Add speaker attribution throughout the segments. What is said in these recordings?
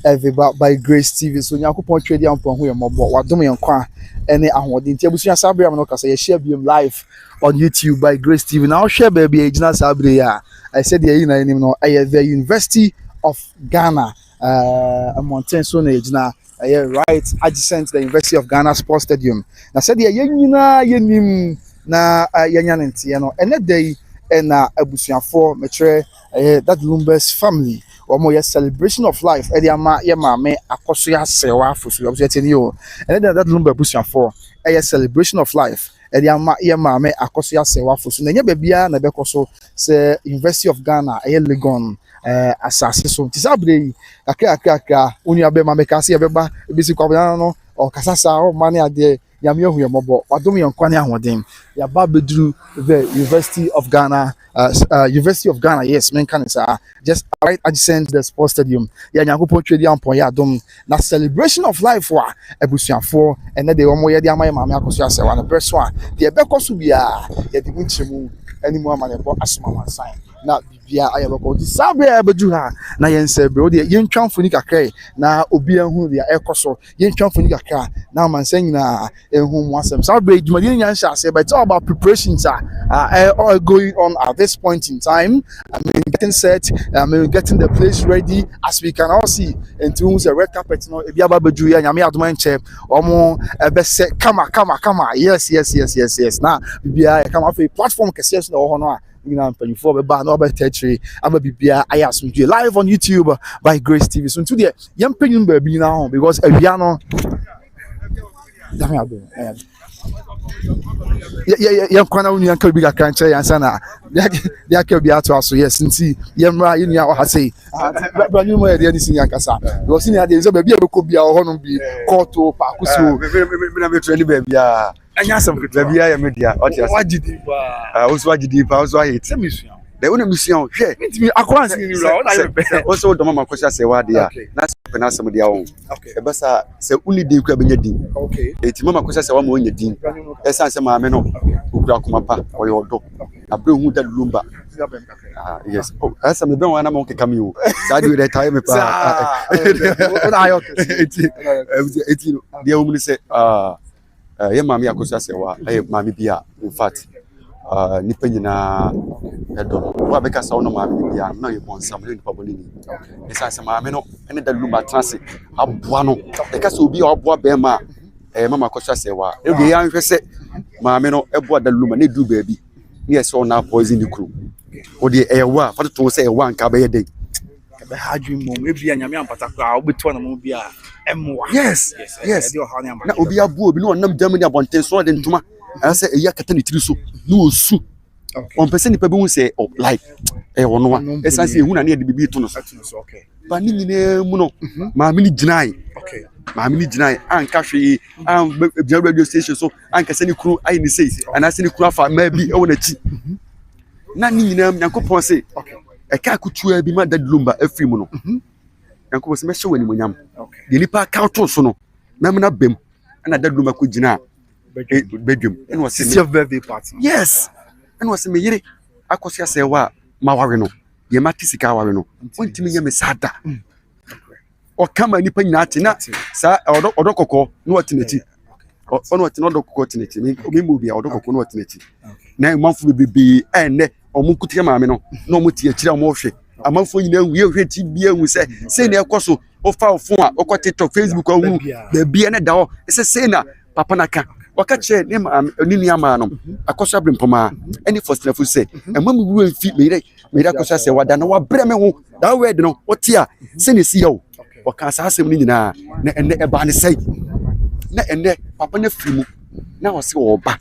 Speaker 1: Everybody by Grace TV. So Nyankopon twedi ampon ho yemobɔ. Wadom yenkwa ene ahode. Nti abusua sabre am no kasa ye share biom live on YouTube by Grace TV. Now share baby ejina sabre ya. I said ye na enim no the University of Ghana a mountain so na ejina right adjacent to the University of Ghana Sports Stadium. Na said ye nyina yenim na yenya ntie no ene day na abusuafo metre that Lumba's family or more celebration of life ediama ye maame Akosua Serwaa for so observe you and that Lumba abusuafo celebration of life ediama ye maame Akosua Serwaa for so na nya bia na bekoso say University of Ghana Legon asase so tisabre akaka unia be maame kase ye beba ebisi kwabana no o kasasa o mane ade yame hu yemobo wadom yenkwane ahoden ya ba bedru the University of Ghana University of Ghana, yes, men can just right adjacent the sports stadium. Ya Nyankopon twedi ampon ya dom na celebration of life wa ebusuafo ene de omo ye de amaye maame Akosua Serwaa na breso de ebekoso bia ye de munchemu animu amanebo asoma mansan na bibia ayebeko di sabe ebedu ha na yensebre o de yentwamfo ni kakrai na obi ahu de ekoso yentwamfo ni kakra na mansan nyina ehu mu asem sabe dwumadi nyansha say but it's all about preparations are going on at this point in time. I mean, getting set, getting the place ready, as we can all see. And to who's a red carpet, no, if you have a bedu, and you have to mention, or more, best say, come on, yes. Now, BBI, come off a platform, because no honor. You know, before the bar, no better territory. I'm a BBI. I asked you live on YouTube by Grace TV. So today, young penny baby now because a piano. Yeah, kwana unu yanka bi gaka nche yansa na ya ka bi ato aso yes nti yemra yenu ya ha say bra nyu mo ye ni sin yankasa because ni ade zo ba bi e ko bia ho no bi koto pa kuso me na me treni ba bia anya sam ba bia ya media o ti asa wagidi pa oso wagidi pa oso aye ti mission de wona mission hwe ntimi akwa sin ni ra o na ye oso do mama Akosua Serwaa dia na se na sam dia won e basa se uni de ku abenya din eti mama Akosua Serwaa mo nya din esa se maame no okura komapa oyo do abre hu da Lumba yes asa me ben wana mo ke kamiu sa di de time me pa ona ayo eti dia wo mu se ye maame Akosua Serwaa maame bia in fact nipa nyina edo wa beka sa ono maame bia na ye bonsam ne nipa boni ni esa se maame no ene da Lumba transe aboa no e ka se obi aboa be ma mama Akosua Serwaa e de ya nhwe se maame no eboa da Lumba ne du baabi ne ye so na poison ni kru o de ewa fa to se ewa nka be ye den be hadwin mom e bia nyame ampata kra obeto na mo bia emwa yes na obi abu obi no nam Germany abonten so de ntuma ase eya kata ne tiri so no osu on person ni pa bi hu se like ono wa esanse ehu na ne de bibi to no so ba ni nyine mu no maame ni ginai maame ni ginai anka hwe bia radio station so anka se ni kru ai ni sei ana se ni kru afa ma bi e wona chi na ni nyina Nyankopon se e ka kutua bi ma da Lumba afri mu no Nyankopon se me hye wani monyam de nipa ka to so no na me na bem na da Lumba ko gina bedwum and was a birthday party yes and was me yire Akosua Serwaa ma ware no ye matisika ware no ontimi ye me sada o kama nipa nyina ate na sa odokoko no watineti ono wati no odokoko tineti ni obi mu bia odokoko no watineti na manfo bebe enne omunkutia maame no na omutie akira mo hwe amanfo nyina hu ye hwe ti bia hu se na ekoso o fa ofo a okọ TikTok Facebook ahu bebia ne da ho se na papa naka wakache ne nini ama no Akosua brempoma any first level say and when we will fit me Akosua Serwaa da na wa bre me ho da word no otia se ne si yo waka asasem ni nyina na enne eba ne sei na enne papa na frimu na wo se wo ba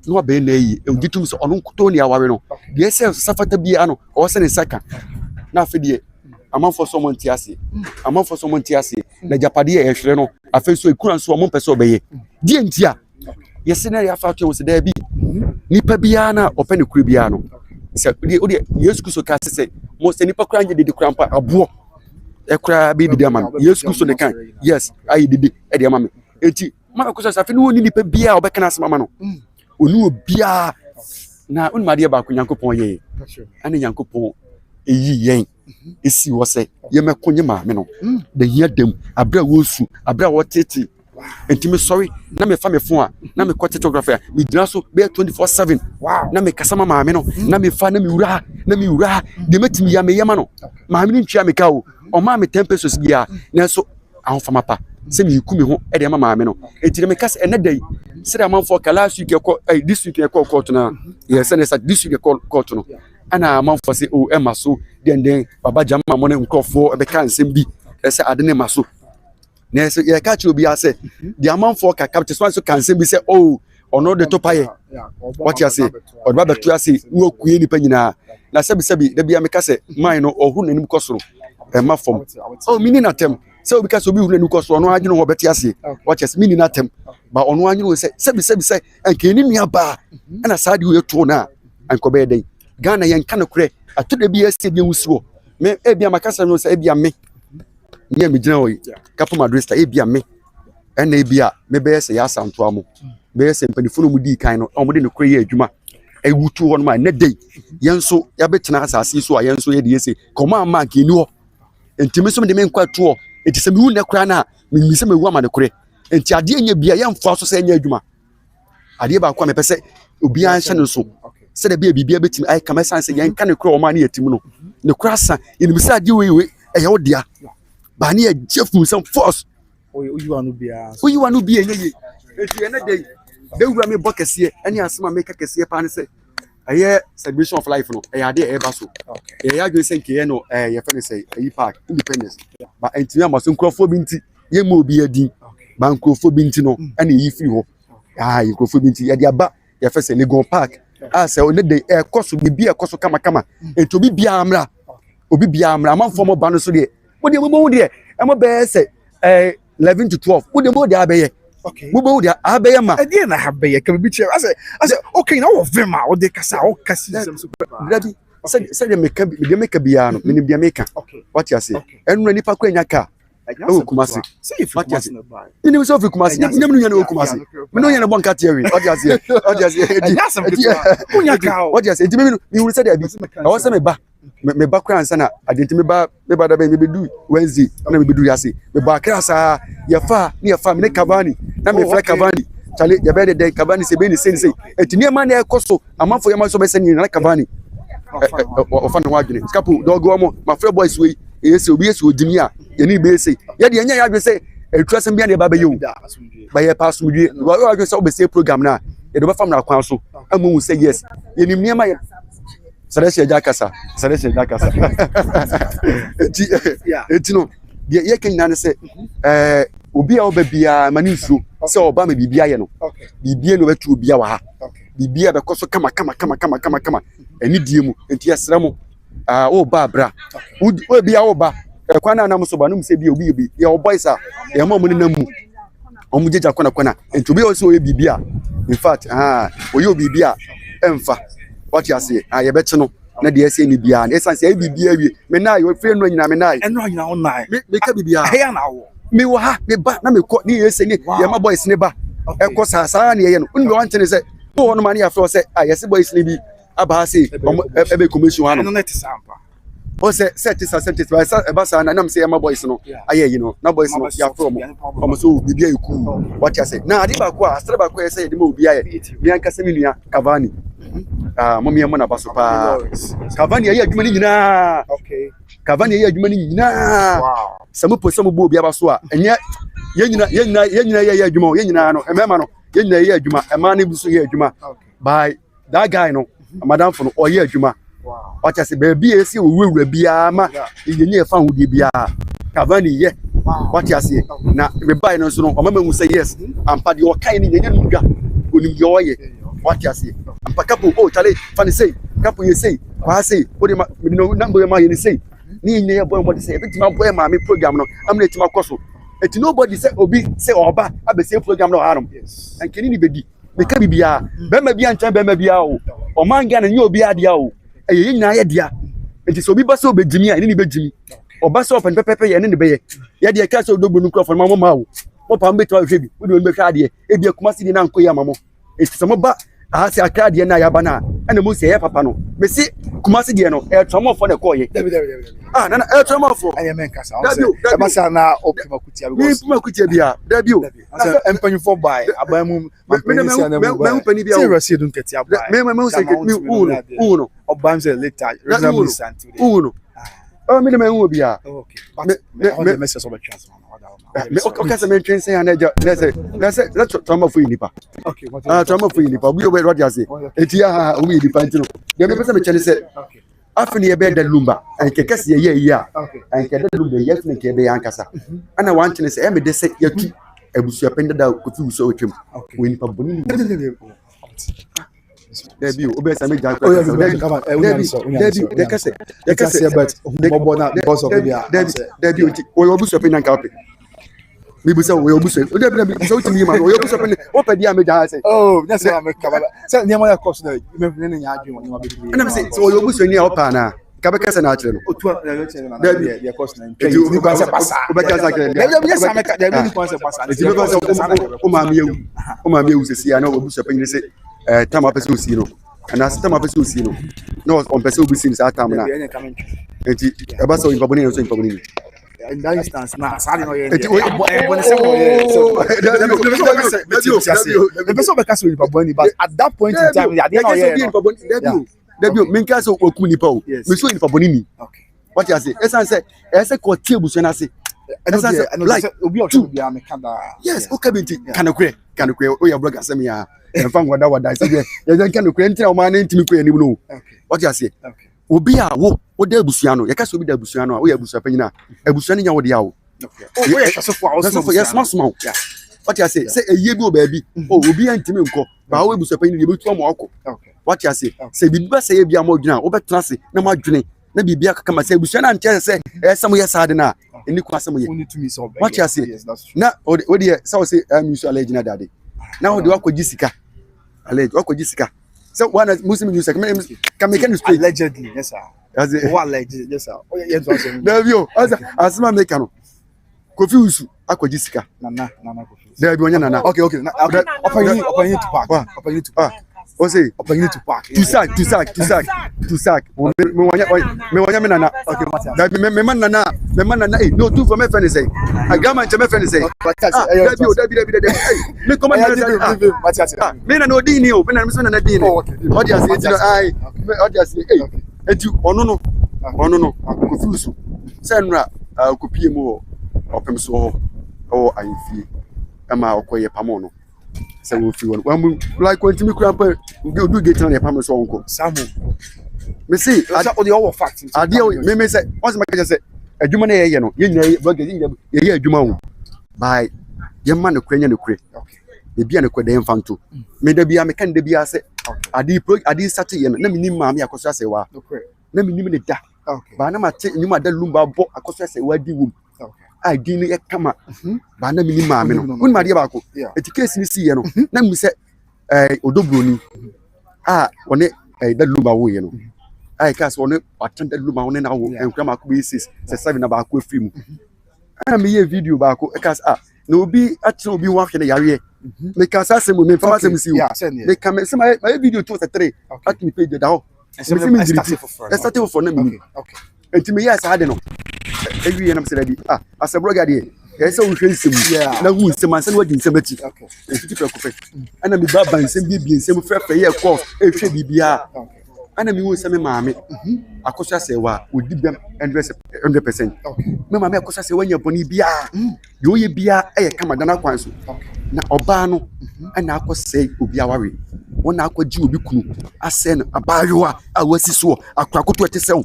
Speaker 1: no wa be na yi egitum so ono nkoto ni aware no de se safata bia no o se ne saka na afedie amanfo so montiase na japade e hwere no afeso ekura so mo pese obeye die ntia yesi na ya fa to se da bi nipa bia na opene kure bia no se odi Yesu Kristo ka se mo se nipa kura nje de kura mpa abo e kura bi de ama Yesu Kristo ne kan yes ayi de e de ama me enti ma ko so afi no ni nipa bia obekana asema ma no onu obia na onu ma de ba ko Nyankopon ye ane Nyankopon
Speaker 2: eyi yen esi wo se ye mekonye maame no de hia dem abra wo su abra wo tete enti me sorry na me fa me phone na me kwete photographer me gyina so be 24/7 na me kasa maame no na me fa na me wura de metimi ya me yema no maame ni ntwa me ka o ma me 10 pesos bia na so ahofama mapa se me yiku me ho e de maame no enti me kasa ene dai se da manfo ka last week e this week e court na yes and this week e court no ana manfo se o e maso den baba jama mo ne nkofo e be kan sem bi e se ade ne maso na so ye ka chi obi ase the amount for ka capture so can say be say oh ono de to paye what you say or ba betu ase wo kuye ni pa nyina na sebi da bia me ka say mine no ohu nanim kosoro e ma fom oh mini na tem say obi ka so obi hu nanim kosoro ono agye no ho beti ase what you say mini na tem ba ono agye no say sebi anke ni nua ba na sa de wo to na anko be den Ghana yen ka no kure ato da bia ase bia wusuo me e bia makasa no say e bia me nye me gina oyi kapo madresta e bia me ena e bia me be se ya santo amo be se mpanifo mu di kan no omo de no kure ye adwuma e wutu ho no ma na dei yenso ya betena asase so a yenso ye de yese koma ma nke ni ho entimi so me de me nkwa to enti se me wu na kura na me se me wu ama ne kure enti ade enya bia ye mfa so se enya adwuma ade ba kwa me pese obi an hye no so se de bia betimi ai kama sanse yen ka ne kure o ma ne yetimi no ne kura sa enim se ade we e ye odia ba ni Jeff some force
Speaker 1: you anu bia
Speaker 2: nye enti ene dey de wura me bokese ene asema make kese pa ne se aye celebration of life no e ade e ba so e ya gwe se nke no ye fe ne se ayi park independence ba enti ya maso nkrofo bi nti ye mo obi adin ba nkrofo bi nti no ene yi free ho ye nkrofo bi nti ye de aba ye fe se Legon Park se one dey e koso bi e koso kama enti obi bia amra amanfo mo ba no so de mo de e mo be say 11 to 12 wo de mo de abeye okay mo de abeye ma
Speaker 1: e de na abeye ka bi chere ase okay na wo vema wo de kasa wo kasi sem so
Speaker 2: ready say de make bia no me bia make what you say enu nipa ko enya ka o kumasi
Speaker 1: say if what you say
Speaker 2: ni so fi kumasi nyam no nya na kumasi me no nya na bonka tie we what you say
Speaker 1: unya ka
Speaker 2: what you say me wuri say de bi na wo say me ba me ba kran sana adenti me ba da be me bedu Wednesday na me bedu yase me ba Accra sa ya fa me ne Cavani na me fly Cavani chale ya be de Cavani se be ni sei etini ma na ekoso amanfo ya ma so be se ni na Cavani o fa no wadwene skapu dogo mo ma free boys we yesi obi yesi odimi a ye ni be sei ye de enya ya dwe se etuasem bia na ba be yo ba ye pass mu dwe wa dwe se o be se program na ye do ba fam na kwan so amu say yes ye nim niam ya Saresia jakasa eti no de ye ken na ne se obi a obabia mani nsuo se oba ma bibia ye no bibia no betu obi a wa ha bibia be koso kama eni die mu enti yesra mu o ba bra obi a oba kwana na muso ba no mse bia obi ye o boys a ye ma mu ne namu o mu jeja kwana enti obi o se o ye bibia in fact o ye bibia emfa what you say ye beche no na de ese ni bia na esanse e bibia wie me na yo free no nyina me na
Speaker 1: eno nyina on nai
Speaker 2: me ka bibia
Speaker 1: he ya na wo
Speaker 2: me wo ha me ba na me ko ni ese ni ye ma boys ni ba e ko sa ni ye no unu wan tene se wo no ma ni afro se yesi boys ni bi aba se e be commission ha no
Speaker 1: net sampa
Speaker 2: o se set ba sa ba sa na me se ye ma boys no aye yi no na boys no ya afro mo so bibia yiku what you say na ade ba ko astre ba ko ye se ye de mo bibia ye mi anka se mi nua Cavani mommy mo na baso pa Cavani ayi adwuma ni nyina
Speaker 1: okay
Speaker 2: Cavani ayi adwuma ni nyina
Speaker 1: wow
Speaker 2: samu po samu bo bia baso a enye ye nyina ye adwuma ye nyina no emema no ye nyina ye adwuma ema na buso ye adwuma by that guy no madam for no o ye adwuma wow what you say baby esi owura bia ma ye nye fa hudi bia Cavani ye what you say na me buy no so no o mama hu say yes ampa de o kai ni nye nudwa onim ye o ye what you say ampa kapo oh chale fani say kapo ye say kwa say o de ma no number ma ye ni say ni nye boy mo de say bit ma boy ma me program no am na tima koso eti nobody say obi say oba abese program no harum yes and kini ni bedi me ka bibia be ma bia nchan be ma bia o man ga na nye obi adia o eye nyina ye dia enti so obi ba so obejimi a ni bejimi oba so open pepepe ye ni be ye de ka so Odobroni microphone ma mo ma o pa mbe to hwe bi wo de be hwa de e bia kuma si ni na nko ya ma mo eti so mo ba se Accra de na ya ba na and the most say papa no me see Kumasi dey no e trauma for the call ye ah na e trauma for
Speaker 1: I am Kasa e ba sa na optima kutia because
Speaker 2: optima kutia bia da bio
Speaker 1: asa empanyu for by abamu me pani bia o see dun ketia by
Speaker 2: me say me uno
Speaker 1: obam say later reasonably santi
Speaker 2: uno oh me me hu bia
Speaker 1: okay but me message so be chance
Speaker 2: me okay say me train say na let's trauma for nipa
Speaker 1: okay
Speaker 2: trauma for nipa we what you say etia we nipa ntino dem me pese me chele say
Speaker 1: okay
Speaker 2: afini ebe da lumba anke kase ye ye ya anke da lumba ye fini ke be yankasa ana wan chene say e me de say yatu abusua pende da kofi uso otwem we nipa boni Debi obesa me janko Debi de kase
Speaker 1: but bobo na because of
Speaker 2: Debi we obusua pende nka ope mi busa we obusua Debi so timi ma we obusua pende ope dia me jan say
Speaker 1: oh that's why me kaba say niam ya course na me ne nya adwen ni ma be
Speaker 2: and I say so we obusua ni opa na kabe kase na achire no
Speaker 1: otu na the course na ni ko say pasa
Speaker 2: obeka sa kire
Speaker 1: Debi yes am ka Debi ni ko say pasa
Speaker 2: eti be say o ma mi ewu sesi ya na obusua pende say time apese osi no and as time apese osi no on pese obusi ni sa time na enti e ba so impa boni so impa boni
Speaker 1: in that instance na sali no ye enti when say so the person be cast impa boni but at that point in time ya dey no ye
Speaker 2: Debi me nka so okum nipa o me so impa boni ni
Speaker 1: okay
Speaker 2: what you say esa ko tie busu na say
Speaker 1: like obi o should be am kada
Speaker 2: yes o kabinti kanokwe o ya blogger say me ya enfa wada say ye den kanokwe ntina o ma na ntimi ko anim no what you say
Speaker 1: okay
Speaker 2: obi a wo da abusua no ye ka so obi da abusua no o ya abusua panyina abusua ne nya wo de ya wo
Speaker 1: okay o ye so for
Speaker 2: so yes small what you say eye bi o ba bi o obi antimi nko ba wo abusua panyina ye betu am akọ
Speaker 1: okay
Speaker 2: what you say bi ba say bi am odwina o betra se na ma dwene na bibia kaka ma say abusua na nche se esam ye sade na eni kwa asem ye what you say na o de say musu alleged daddy na o de wakoji sika alleged wakoji sika so one muslim news can make any straight
Speaker 1: allegedly yes sir as what alleged yes sir oh yeah to say
Speaker 2: Davio asma make no kofi usu akoji sika
Speaker 1: nana kofi
Speaker 2: Davio nya nana
Speaker 1: okay open to park
Speaker 2: o say
Speaker 1: open to park
Speaker 2: to sack me wanya me nana okay Davio me man nana no two for me friend say agama nche me friend say Davio me come me na no din ni o me na me so na din ni what you say ai what you say eti ono no kofi usu say nra kopie mu opem so o ayefie ama okoye pamo no say wo fi won like when timi kura pa do get na pamo so onko
Speaker 1: samu
Speaker 2: me see
Speaker 1: o the all fact
Speaker 2: ade me say once make say adwuma na ye no ye nyina blog ye adwuma wo by ye ma no kwanya no kure
Speaker 1: okay
Speaker 2: e bia no kwada mfanto me da bia me kan da bia say ade start ye no na minim ma me Akosua Serwaa na minim ne da ba na ma te nyuma da Lumba bo Akosua Serwaa di wo I didn't yet come up. Bana mini mammy no. When my dear Bako, a case in the sea, no. Now we said, Odobroni. On it, that Lumba way, no. I cast on it, attended Lumba on an hour and come up with 7 about with film. I me a video Bako, a cast no be at no be walking the area. Because I say, women for some see, they come and my video 2 or 3 at me pay the down. And started for them. Okay. And to me, yes, I don't know. Every year I'm saying, as a blogger, yes, so we can see, now who is the man, and what in cemetery. Okay, and I'm the Baba and some baby and some fair year call, if she be and I'm with some mammy. Akosua Serwaa would give them 100%. Okay, Mamma Akosua Serwaa when you're bonny beer, you be a come at Dana. Na Obano and I could say, Ubia worry. One I could you be cool. I send a barua, I was so a crack to a cell.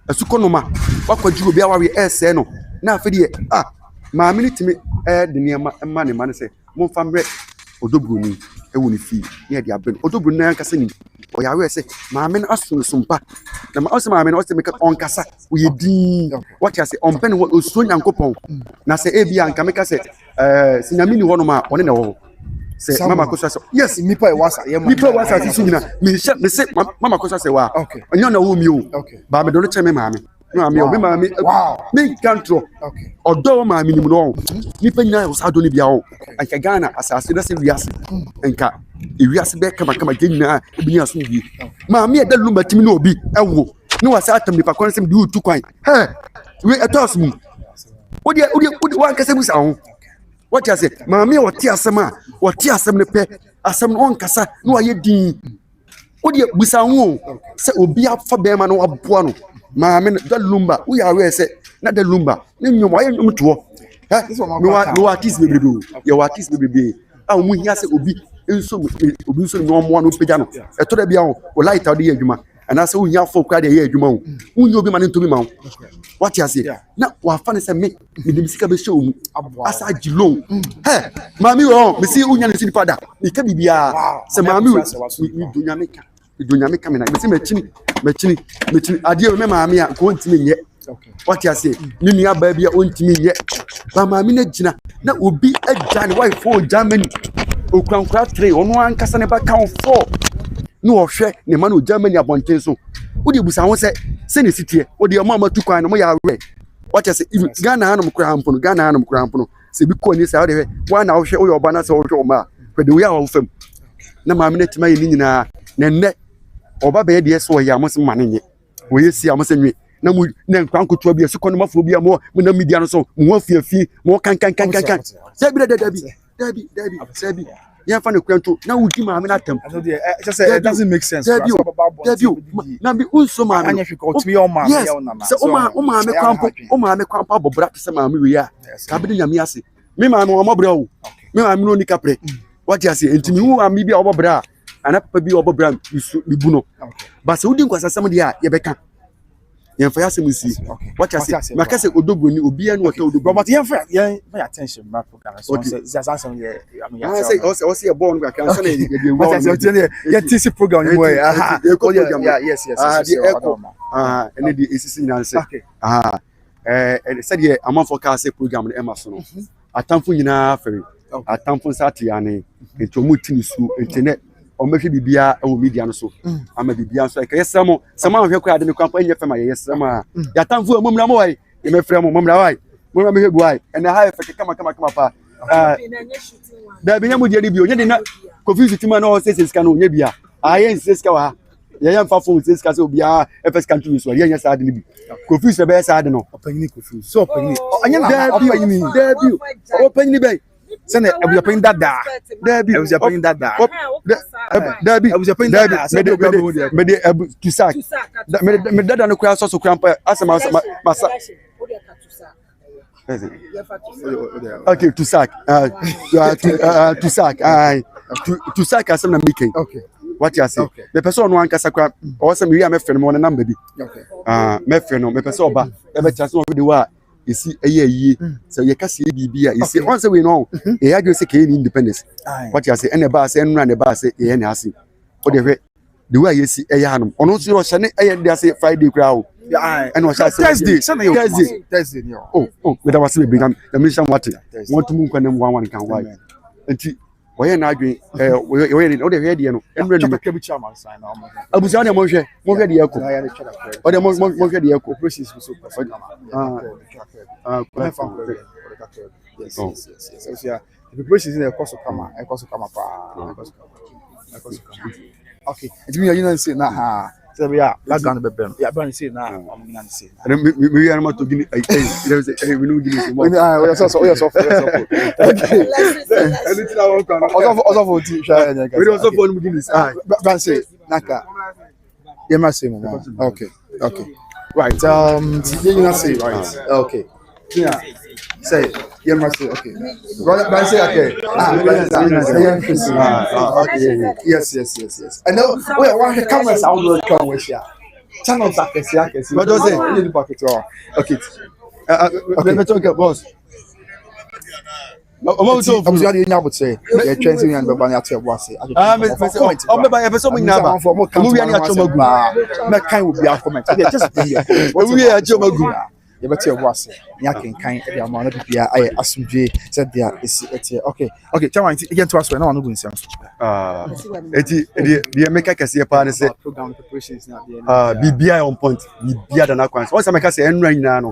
Speaker 2: A sukonoma, what could you be our seno? Now, for the my minute to me, the near money, man say, Mon family, Odobroni, a wooly fee, near the Abin, Odobroni, Cassini, or I will say, my men asked for some pack. The also my men also make up on Cassa, we deem what you say on pen what was soon and coupon. Now say, Abia and Kameka said, Sinamini one of my on all. Say, Mama Akosua, yes, Nipa was a me say, Mama Akosua Serwaa, okay, and you know whom you, okay, but I don't tell me, mammy. No, me
Speaker 1: Wow.
Speaker 2: me control.
Speaker 1: Okay.
Speaker 2: Odo ma minimum no. Nipa nyina o sado ni bia o. Anka Ghana asase na se wiase. Anka e wiase be kama nyina e bi aso bi. Ma me e da Lumba timi no obi ewo. Ne wasa atam nipa kon sem di utu kwan. He. We etos mu. Odi wan kasa musa ho. What you say? Ma me woti asem ne pe. Asem no nkasa no aye din. Odi busa ho. Se obi afa be ma no aboa no. Ma me da Lumba. We are say na da Lumba. Ne nyom aye nyom to. No artist bebrebe. Your artist bebrebe. A mu hia se obi nso no mo no pega no. E to da bia o light out dey adwuma. Ana se wo hia fo kwa dey adwuma o. Wo nyi obi ma ne ntomi ma o. What you say? Na wa fa ne se me dem sika be show mu. Asa jilo. He, mami wo, me see unya ne si pada. Me ka bibia. Se mami wo, mi donya me ka me na. Me se mechini. Ade me mami a ko ntimi nye. What you say? Me nua ba bia o ntimi nye. Ba mami na gina na obi agya ne wife for Germany. Okwankwa 3 ono ankasa ne ba kan 4. No ohwe ne ma no Germany abonten so. Wo de busa ho se ne sitie. Wo de ma tu kwan no mo ya we. What you say? Even Ghana hanum kura hampono. Se bi ko ni sa wo de wa na wo hwe wo yo ba na se wo hwe o ma. Kwa de wo ya wo fam. Na ma me na tima ye ni nyina na nne oba be de so ya mo se ma ne nye. Wo ye si am se nwe. Na mu na nkwan kotoa bi so kono mafo bi mo na media no so mo afiafi mo kan. Se bi dabi. Ya fa ne kwanto na wudi ma me na tam.
Speaker 1: Just say it doesn't make sense.
Speaker 2: Na bi unso ma
Speaker 1: anya fi ko timi o ma me ya na.
Speaker 2: Se o ma me kwampa bobra se ma me we ya. Ka bi nyame ase. Me ma no omobra o. Me ma me no nika pre. What you say? Entimi hu ami bi obobra. Ana papa bi obobra mi bu no. Ba se wudi nkwasa sam dia ye beka. Yen fa yasem si. What you say? Ma ka se Odobroni obi anu wata Odobroni.
Speaker 1: But yen fa yen pay attention my program. So say ye
Speaker 2: I say also a born work can say
Speaker 1: ye TC program you boy. Yes.
Speaker 2: And the ECC nan say. And said ye amount for car say program na ema so no. Atamfo nyina fere. Atamfo sati ane. Ento mutini su internet. O mehwe bibia e wo media no so ama bibia so e ka yesamo sama hwe kwa ade ne kwampa enye fema ye yesama ya tamfu amumra mo wai ye mefre mo mumra wai mumra mehwe guai and ha effect kama pa da bi nyamu di bio nye na confuse tima no say ska no nye bia ayen ska wa ye yam fa phone ska so bia fs kan tu so ye nya sa ade ni bi confuse be sa ade no
Speaker 1: opanyini confuse so opanyini anya na
Speaker 2: da bi opanyini be sene abu yapin dada
Speaker 1: Debbie abu yapin dada
Speaker 2: Debbie abu yapin dada me de abu tusak me dada no kwa so krampa asema masa okay tusak tusak asema na making
Speaker 1: okay
Speaker 2: what you say the person no ankasa kwa o se me wi am fe no number bi
Speaker 1: okay
Speaker 2: me fe no me person oba e be chance no de wa isi eye so ye kase bibia isi on say we know e ya go say ke independence what you say and ba say enra ne ba say e ne ase o de hwe the way you see eye hanom ono so o hye eye de ase Friday kra o and o Thursday oh we da was be bigam the mission what want to move kwanem one kan why enti oye na adwen oye o de hwe de no enra ni
Speaker 1: ka bi chairman sign na
Speaker 2: abusa de mo hwe de yakọ o de mo hwe de yakọ
Speaker 1: process so yes. So yeah, the process is the cost of kama pa. Okay, it mean you know say na so yeah, that gun be bem. Yeah, but say na am na say.
Speaker 2: Me ya na to gini we no gini mo.
Speaker 1: We so okay. Anything I want kan. Also for ti sha enya ka.
Speaker 2: We also for no gini.
Speaker 1: But say naka. You must say mo. Okay. Right. You know say right. Okay. Yeah. Say, you must say, okay. But say, okay. Yes. And now, wait, one the cameras out will come with you. Channels are can see.
Speaker 2: What does it?
Speaker 1: You need pocket. Okay.
Speaker 2: Let me talk, boss.
Speaker 1: I'm sorry, you know say. You're training and Baba to was say.
Speaker 2: I'm by episode in Naba.
Speaker 1: Movie and Chomagu. My kind will be a comment. Just be here.
Speaker 2: We are Chomagu.
Speaker 1: you better your was ya can kind the amount of bia I asumdwe said there is okay tell me again to us when no go insam
Speaker 2: eti the make kase pa ne say
Speaker 1: program preparations na
Speaker 2: bibia on point bibia da na kwan so make kase enra nyina no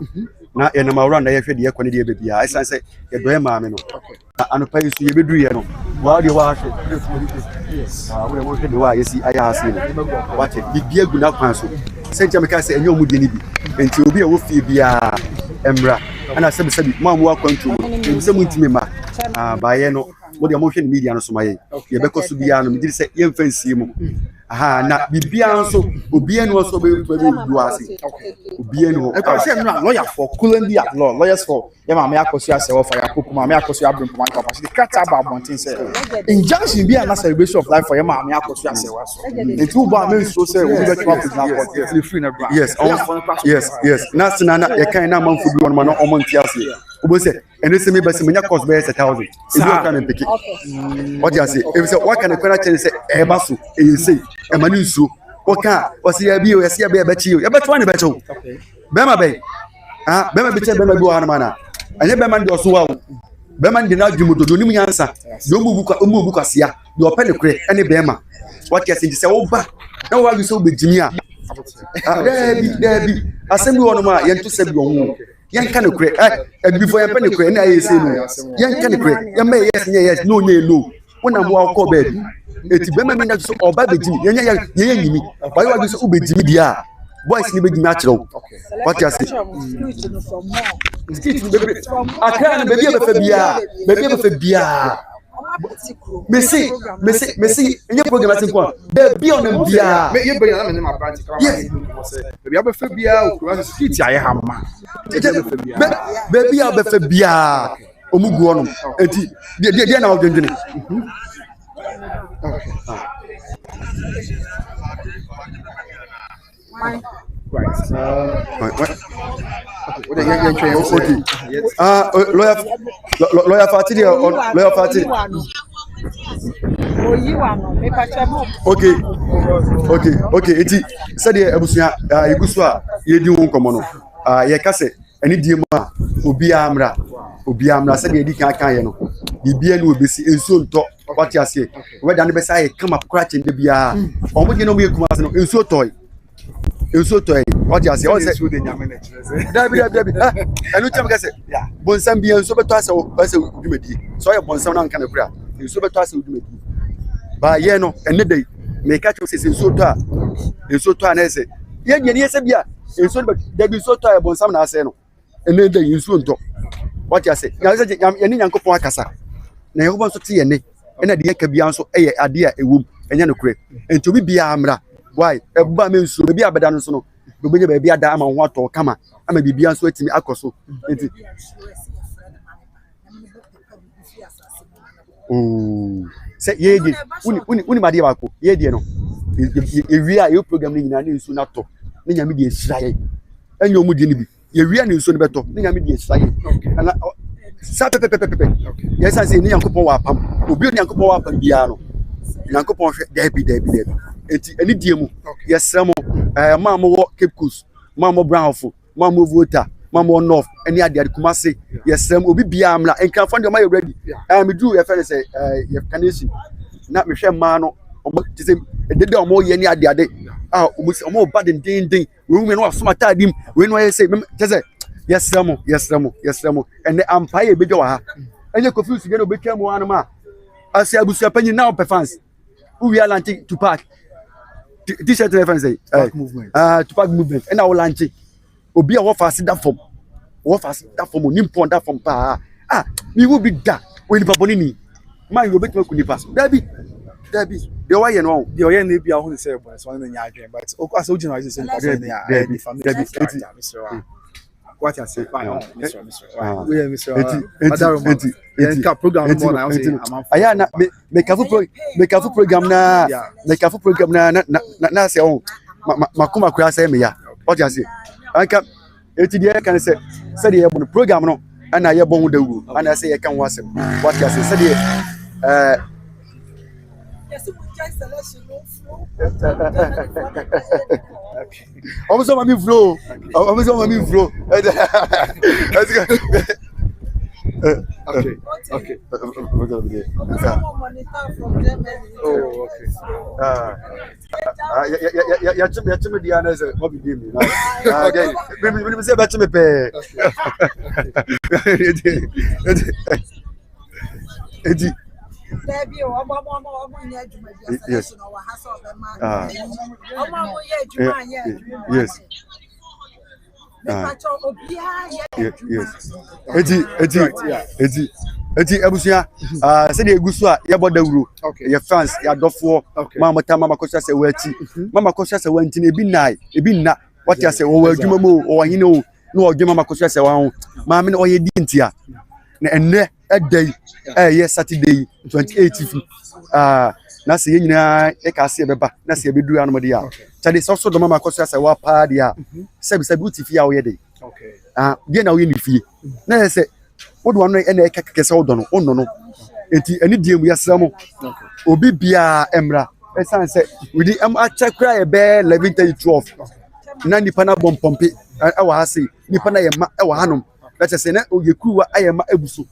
Speaker 2: na ye na mawra na ye hwe de ye kwane de bibia I say ye do ye maame no anopa yesu ye beduru ye no wa de wa hwe yes we wo hwe de wa yesi aya ase no watch bibia gu na kwan so sɛ make kase enyo mu de ni bi enti obi a wo fie bia emra ana sebi ma mo akwantu se mu ntime ma ba ye no mo de mo hwe ni media no so ma ye ye beko so bia no me dire sɛ ye mfansie mu aha na bibia nso obi enu so be do ase obi enu
Speaker 1: I say no lawyer for cooling at law lawyers for ya ma me Akosua Serwaa for ya poku ma me Akosua abrim for man capacity cut about bontin say injunction be na celebration of life for ya ma me Akosua Serwaa so it will ba me so say we be try to now free na bra
Speaker 2: yes na sinana ye kan na manfo bi won ma no omonti ase obo say eno se me bese me nya cost be 1000 is no can pick what you say if say what can kwena chen say e ba so e say e ma ni nsuo oka o se ya bi o se ya be chi o ya beto ne beto be ma be be ma bi che be ma bi o hanama na anye be ma ndi oso wa be ma ndi na dwumo dodo ni mu nyansa do mu bu kwasia do opele kure ene be ma what you say wo ba na wo agi so be jimi a Debbie asemi wono ma ye nto se bi onwo yen ka ne kure before yen pe ne kure na ye se no yen ka ne kure yen me yes no wona mo akọ bed eti be ma mi na so oba be jimi yen nyimi ba yo agi so be jimi dia boys ni be jimi a kire what you say street be Accra na be fa bia Messi any program atin kwa be on bia
Speaker 1: me ye be na me ma practical be ya be fa bia o kura street aye hamma
Speaker 2: be bia be fa bia omugu ono enti dia na odwendwene Lawyer Fatidi lawyer Fatidi okay eti said the abusua igusu a ye di won komo no ye kase ani die mu a obi amra said ye di kan ye no bibia ni obesi enso nto what you say we da ne be say come up crash in the bia omo je no me kuma se no enso toy what you say all say David enu cham ka say bonsam bia enso beto ase dwumedi so ye bonsam na nkan kura enso beto ase dwumedi ba ye no ene dey me ka cho say enso to a na say ye nye ne say bia enso David enso to ye bonsam na ase no ene dey enso nto what you say ya say ye ni Nyankopon akasa na Yehova nso te ye ne ena de ye ka bia nso eye ade a ewum enya no kure enti obi bia amra why ebuba me nso be bia abeda no so no be benye be bia da ama ho ato kama ama bibia nso atimi akoso enti say ye di uni made ba ko ye di no ewia ye program ni nyina ne nso na to ne nyame di esira ye enyo mu di ni bi ye wia ne nso ne beto ne nyame di esira ye ana sa pepe yes I say ni Nyankopon wa pam obi ni Nyankopon wa pam bia no Nyankopon hwe David enti eni die mu yesremo mama wo Cape Coast mama Brownfo mama Vota mama North eni ade Kumase yesrem obi bia amla enkan fo de ma you ready me do ye fere say ye kanesi na me hwe ma no omo tise edede omo ye ni ade omo ba den we no asoma tadim we no ye say tise yesremo ene empire be jo ha enye confuse ge no be twam wa no ma ase abusu apanyi na op fans we are launching to park t-shirt reference Tupac movement and our launch obi a wo fast that form ni pon that form pa me will be that we nipa bonini man you bet me ku nipa Dabi the why you know the oye na bia ho say boy so na nya adwen but as o general say the family what you say Mr. We Mr. And program more now say aya na make a full program na say on makuma kura say me ya what you say anka eti dey can say the program no ana ye bon dawu ana say ye kan wasem what you say the yes we just selection no flow
Speaker 1: Okay.
Speaker 2: Almost on my flow. Almost on my flow.
Speaker 1: Okay. Okay. Oh, okay.
Speaker 2: Eti ebusia se de egusu a ye bodawuro ye fans ya dofo mama ta mama Akosua Serwaa achi mama Akosua Serwaa nti ebi nna what ya say wo adwuma mo wo hine o na wo dwuma mama Akosua Serwaa ho mama na o ye di ntia na enne edai ye Saturday 28th na se nyina e ka se beba na se bedu anu de ya chade so do mama Akosua Serwaa pa dia se uti fi a wo ye de dia na wo ye ni fie na se what one and a kekese odono ono enti ani diemu yasramo obi bia emra esan se we di am acha kra e be 11:12 na nipa na bom pompe e wa hase nipa na yema e wa hanom let us say na oyekuwa ayema ebuso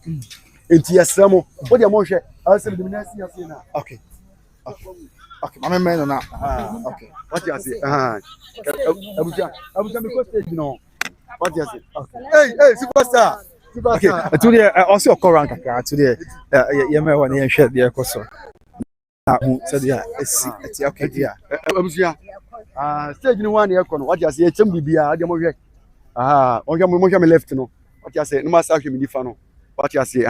Speaker 2: enti yasramo what dia mo hwe ase bi na si ase na
Speaker 1: Okay. Mama men na. Okay.
Speaker 2: What you say abuja me ko stage no what you say hey superstar.
Speaker 1: Okay, today also occur kakra today ye me won ye hwe de ekoso na hu said ya eti okay dia
Speaker 2: abusia stage ni one ye kono what you say chem bibia de mo hwe mo hwe me left no what you say no ma sa hwe me nifa no what you say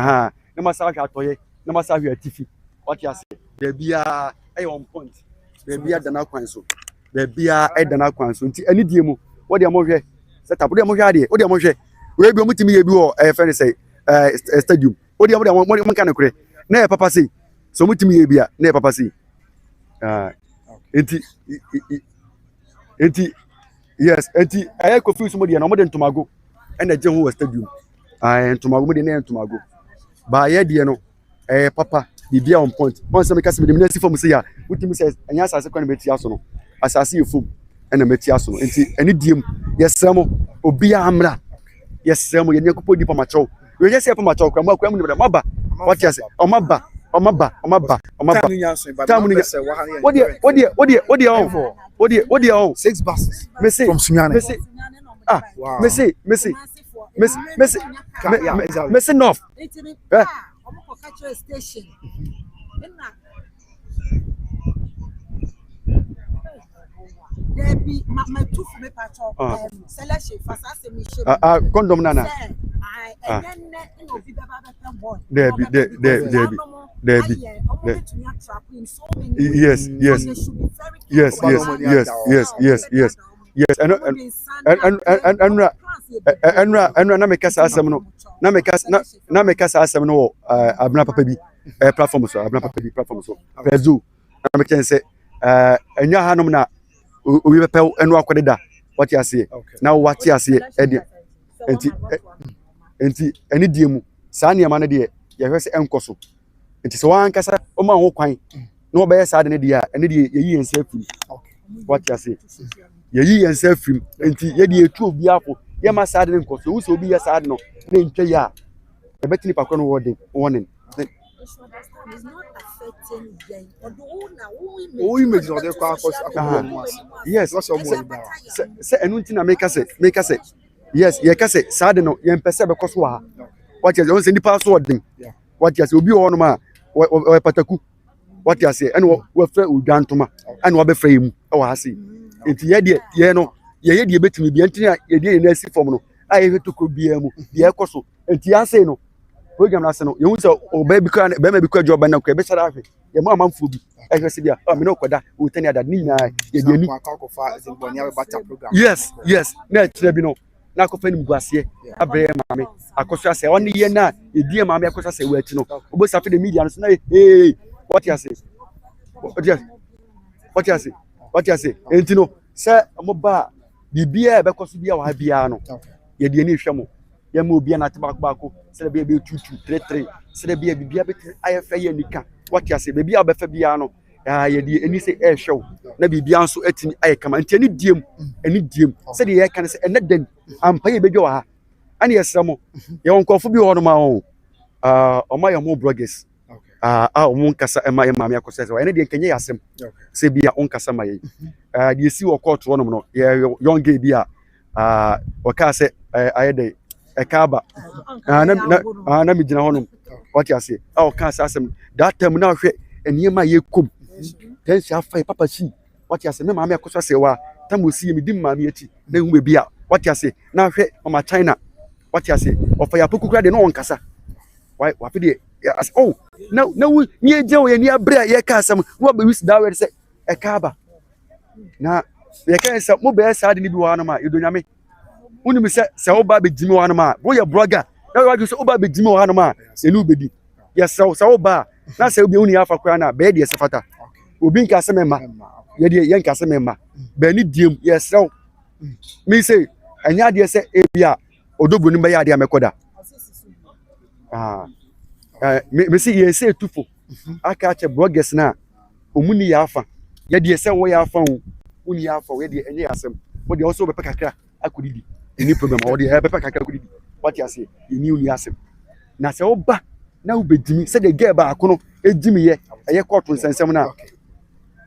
Speaker 2: no ma sa hwe atoye no ma sa hwe atifi what you say there bia on point there bia dana kwan so there bia dana kwan so nti ani die mu what de mo hwe set up de mo hwe ade o de mo hwe we bi omutimi ye bi wo friend say stadium odi am mo kan kure na papa say so omutimi ye bi a na papa say enti yes enti aye ko fi so mo de na mo de ntomago na je ho stadium ntomago mo de na ntomago ba ye de no papa bibia on point on say me ka se me na si fom say ya utimi say anya asase kwa na beti aso no asase ye fom na meti aso no enti ani diem yesamo obi amra yes mo ye nyakopo di pa macho we just say pa macho kwa mu ni maba what you say omaba odi on
Speaker 1: 6 buses
Speaker 2: Messi
Speaker 1: from Sunyane
Speaker 2: Messi north
Speaker 3: station there be my two for me patrol selection fasase mi she
Speaker 2: condom nana yes and na make asem no na make asem no abna papa bi platform so abna papa bi platform so fezu na make say enya hanom na we pepe enu akodeda what you say now what you say enti eni die mu saa ne ma ne de ye hwese enkoso enti so wan kasa o ma ho kwan na obaye saa de ne de a eni de ye yi ensa afim what you say ye yi ensa afim enti ye de etu obi afo ye ma saa de enkoso wo so obi ye saa de no na ntwa ya e betini pakro no warning
Speaker 3: is not affecting them.
Speaker 2: Yes, say enunti na make us yes, ye ka say sad no ye mpese be koso ha. What you say nipa so odin. What you say obi ho no ma we pataku. What you say and we fra udwantoma and we be fra emu e wa ase. Enti ye no ye de betimi bi enti ye de na asi form no aye hweto bia mu de koso enti ya say no program na se no you say o be bi kwa job na kwa be shara ahwe ye ma amamfo bi ehwese bia me no koda o tani adad ni na ye de ni yes na kire bi no na kofa ni mguase abre mame Akosua Serwaa oni ye na ye die mame Akosua Serwaa achi no obo safe the media no so na hey what you say enti no say mo ba bibia e be koso bia wa bia no ye de ni hwemo ye ma obi na tebakbako se be 2233 se be bibia be ayefa ye nika what you say bibia be fa bia no ye di eni se e hwew na bibia nso atini aye kama nti eni diem se de ye kan se ene den ampa ye bedwo ha ani yesramo ye wonkofo bi ho no ma ho oma ye mo bloggers omun kasa ema ye maami Akosua Serwaa ene de kenye yasem se bia on kasa ma ye de si wo court wo no ye young girl bia o ka se aye de e kaba na mi gina ho no what you say o ka sa asem that time na hwe eniyema ye kom then she afai papa chi what you say me maami Akosua Serwaa tamu si me dim maami ati na hu be bia what you say na hwe o ma China what you say o fa ya pokukura de no on kasa why wa fi de oh na ni eje o ye ni abra ye ka asem wo be wis da we say e kaba na ye kan say mo be sa de ni bi wa no ma edonyame uni mi se oba be jimi wa no ma wo ye blogger na wa say oba be jimi wa no ma enu be di yes se oba na se obi uni afa kwa na be de se fata obi nka se memma ye de ye nka se memma be ni diem yes se mi say anya de se ebia Odobroni be ya de amekoda me see ye say tufo aka che bloggers na omuni ya afa ye de se wo ya afa uni ya afa we de enye asem wo de also be kakra akudidi any problem wo de be kakra akudidi what you say you uni asem na se oba na wo bedimi se de girl ba akono ejimi ye eye court nsensem na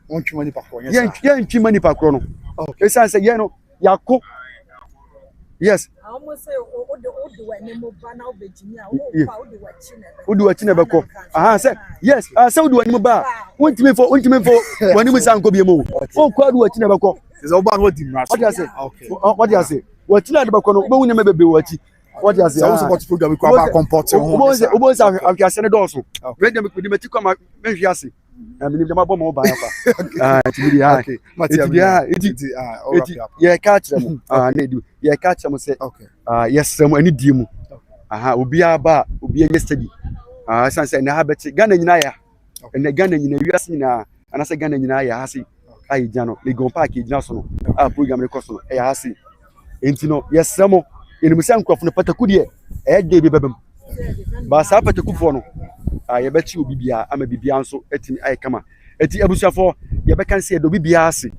Speaker 1: won twima ni pakro
Speaker 2: ye twima ni pakro no okay say say ye no yakko yes
Speaker 3: almost say o we ni mo ba na o bejimi a
Speaker 2: o de wachi na beko say yes say o de wani mo ba wontimi fo wani mo san ko bi mo o kwa de wachi na beko
Speaker 1: is oba no di mra
Speaker 2: what you say okay what you say wachi na de beko no bo wunya me bebe wachi what you say
Speaker 1: so support program ko aba comport
Speaker 2: o say afiase ne do so we dem ko di meti kwa ma hwiase na minim dem abo mo ba ya fa tibidi
Speaker 1: okay
Speaker 2: matia ye ka kire mo na edu ye ka kire mo say
Speaker 1: okay
Speaker 2: yes sam ani die mu obi aba obi enye study sanse na ha beti Ghana nyina ya na Ghana nyina wiase nyina ana se Ghana nyina ya hasi ayi jano le gon park gyina so no program re koso no e ya hasi enti no yes sam enimu se nkrofo no pataku de e de bi bebem ba sa pataku fo no ye beti obi bia ama bibia nso atimi ayi kama eti abusuafo ye be kan se do bibia ase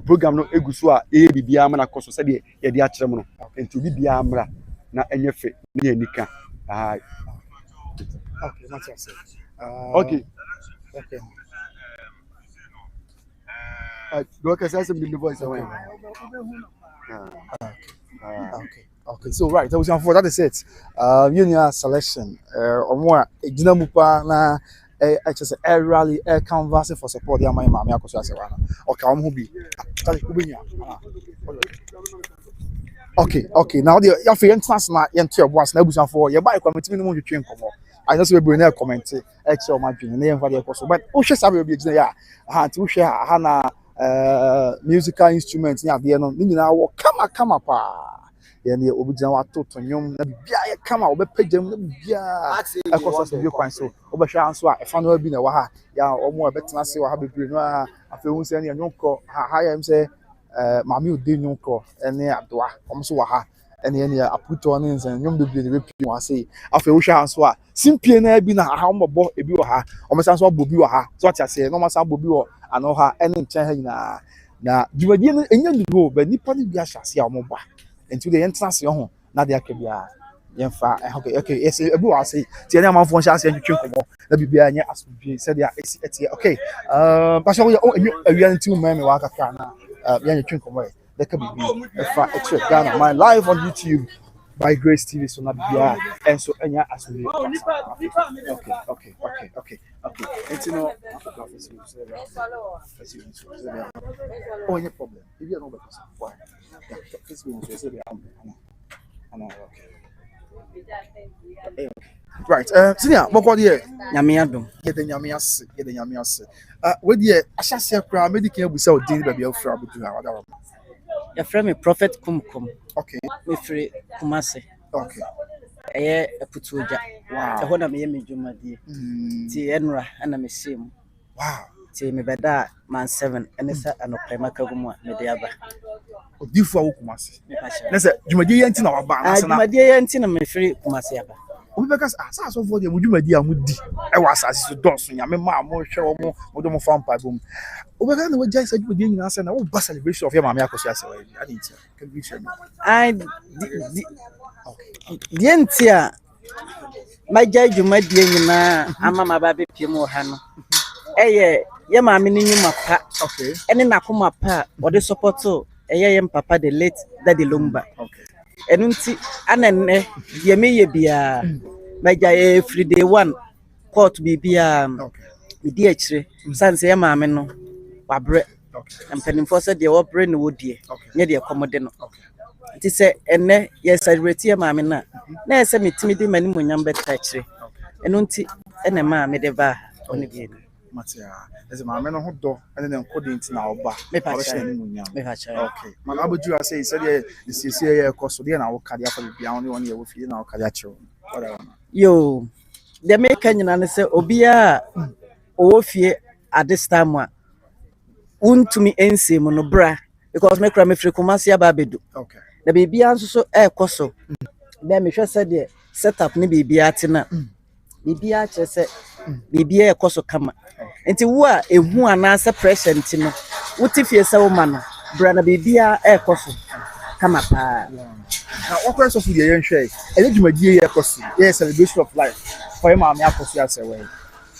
Speaker 2: program no eguso a e bibia ama na koso se de ye de a kire mo no enti obi bia amra na enye fe na yanika
Speaker 1: okay that's it
Speaker 2: okay do ka say some the voice away
Speaker 1: okay so right that was for that is it union selection omo ejina mupa na just a rally a canvas for support ya Maami Akosua Serwaa o ka omo bi okay now the ya fe international ya nto eboas na abusan for ya buy committee no mo twetwe nkomo I just we bring na comment e che o ma dwene na yemfa de koso but o hwe sabe obi ejina ya nti o hwe ha na musical instruments ni ade no ni nyina wo kama pa yani obi jina wa toto nyom na bia ye kama obepagam na bia Akosua se bi kwan so obehwa anso a efa no bi na wa ha ya omo ebetena se wa ha bebre no a afi hu se ne nyonko ha ya mse Maami odi nyonko ene adoa omo so wa ha ene aputo ne nsen nyom bebre ne bepi wa se afi hu hwa anso a simpie na bi na ha omo bo ebi wa ha omo san so bobi wa ha so tia se no ma san bobi wo ano ha ene nchen ha nyina na dwumadie no enya ndugo ba nipa ne bi ahase a omo ba enti de entrance ho na de akabia yemfa okay yes ebi wa say tie na manfo ncha ase ntwetwe nkomo na bibia nya asubie se de eti okay pasha wo awia nti mu me wa kaka na ya ntwetwe nkomo de ka bibi efa eche Ghana my live on YouTube by Grace TV so na bibia enso enya asubie okay enti no oh no problem if you no better why this will say they okay right senior boko de
Speaker 4: nyame adom
Speaker 1: ye de nyame ase we de ahyase kra medical abusa odin ba bia ofra abudu ha wada
Speaker 4: ya frame prophet kumkum
Speaker 1: okay
Speaker 4: me free kumase
Speaker 1: okay
Speaker 4: aputuja
Speaker 1: wow
Speaker 4: ho na me medwumadie ti enra ana me sim
Speaker 1: wow
Speaker 4: ti me beda man 7 enesa anoprema kagumu me de aba
Speaker 1: odifu awo kumase na se dwumadie ye nti na waba na
Speaker 4: dwumadie ye nti na me free kumase aba
Speaker 1: because as of for the mudumadi amudi e was as so dons nyame ma mo hwe mo mo do mo fa mpa bom obeka na we jai said mudi nyina say na wo ba celebration of your mama Akosua Serwaa I didn't can we share
Speaker 4: I dientia my jai dwumadi nyina ama maba be pie mo ha no eye ye maame ni nyuma pa
Speaker 1: okay
Speaker 4: ene nakoma pa o de support eye ye papa the late daddy Lumba
Speaker 1: okay
Speaker 4: enunti anenne ye meye bia maja every day one court bibia
Speaker 1: okay
Speaker 4: di akire sanse ye maame no wabre
Speaker 1: okay
Speaker 4: mpanimfo se de wobre ne wodie nye de komode no
Speaker 1: okay
Speaker 4: ti se enne ye celebrate ye maame na ese metimi di mani monyam beta akire enunti ene maame de ba oni bi
Speaker 1: Matia as a man who do and then coding na oba
Speaker 4: me pacha
Speaker 1: okay man abuju say said the CCA course there na wo carry for the bia only one year we feel na wo carry achiro
Speaker 4: yo the make nyina ne se obia o fie at this time a untumi ensem no bra because me kra me free Kumasi ababedu
Speaker 1: okay
Speaker 4: the baby anso so ekoso be me hwe se de setup ne baby atina baby a che se baby ekoso kama enti wo a ehu anasa pressure nti no wuti fie se wo ma no bra na baby a ekoso kama pa
Speaker 1: na okra so fu de yen hwe ele dwumadie ye ekoso ye celebration of life for your mama Akosua Serwaa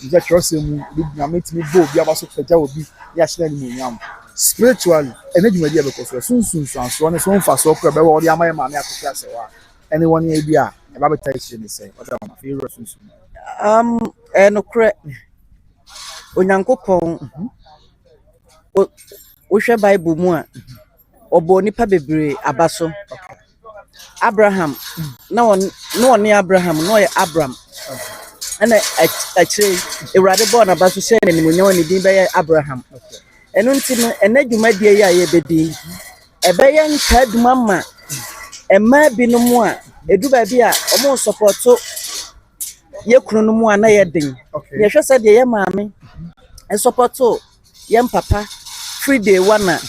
Speaker 1: nje trust mu bi na metimi bo bi abaso faja obi ya hye ni munyam spiritually ene dwumadie be koso sunsun so ne so mfa so okra be wo de amaye mama Akosua Serwaa anyone ye bi a e ba beta hye ni say what am favorite sunsun
Speaker 4: enokre onyankopon o hwe bible mu a obo nipa bebre abaso Abraham na on Abraham no ye Abram ana akire ewrade born abaso she ne munyaw ne din be Abraham enu nti no enadwumadie ya ye bedi ebe ye nka duma ma ema binom a edu ba bi a omo supporto ye kunu no mu ana ye den ye hwe se de ye maame e supporto ye papa free day one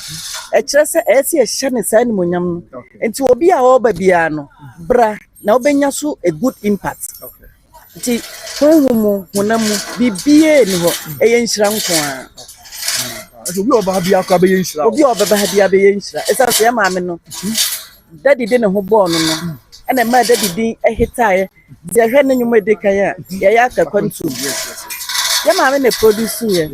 Speaker 4: e kire se e se hye ne sa ni monyam no enti obi a wo ba bia no bra na obenya so a good impact nti hohumu honamu bibie ni ho e ye nhira nko a
Speaker 1: obi oba bia kwa be ye nhira
Speaker 4: obi oba ba bia be ye nhira e sa se ye maame no daddy de ne ho ball no ena ma daddy din e hitae de hwe ne nyuma de kan ya ya akakwantu ye maame ne produce ye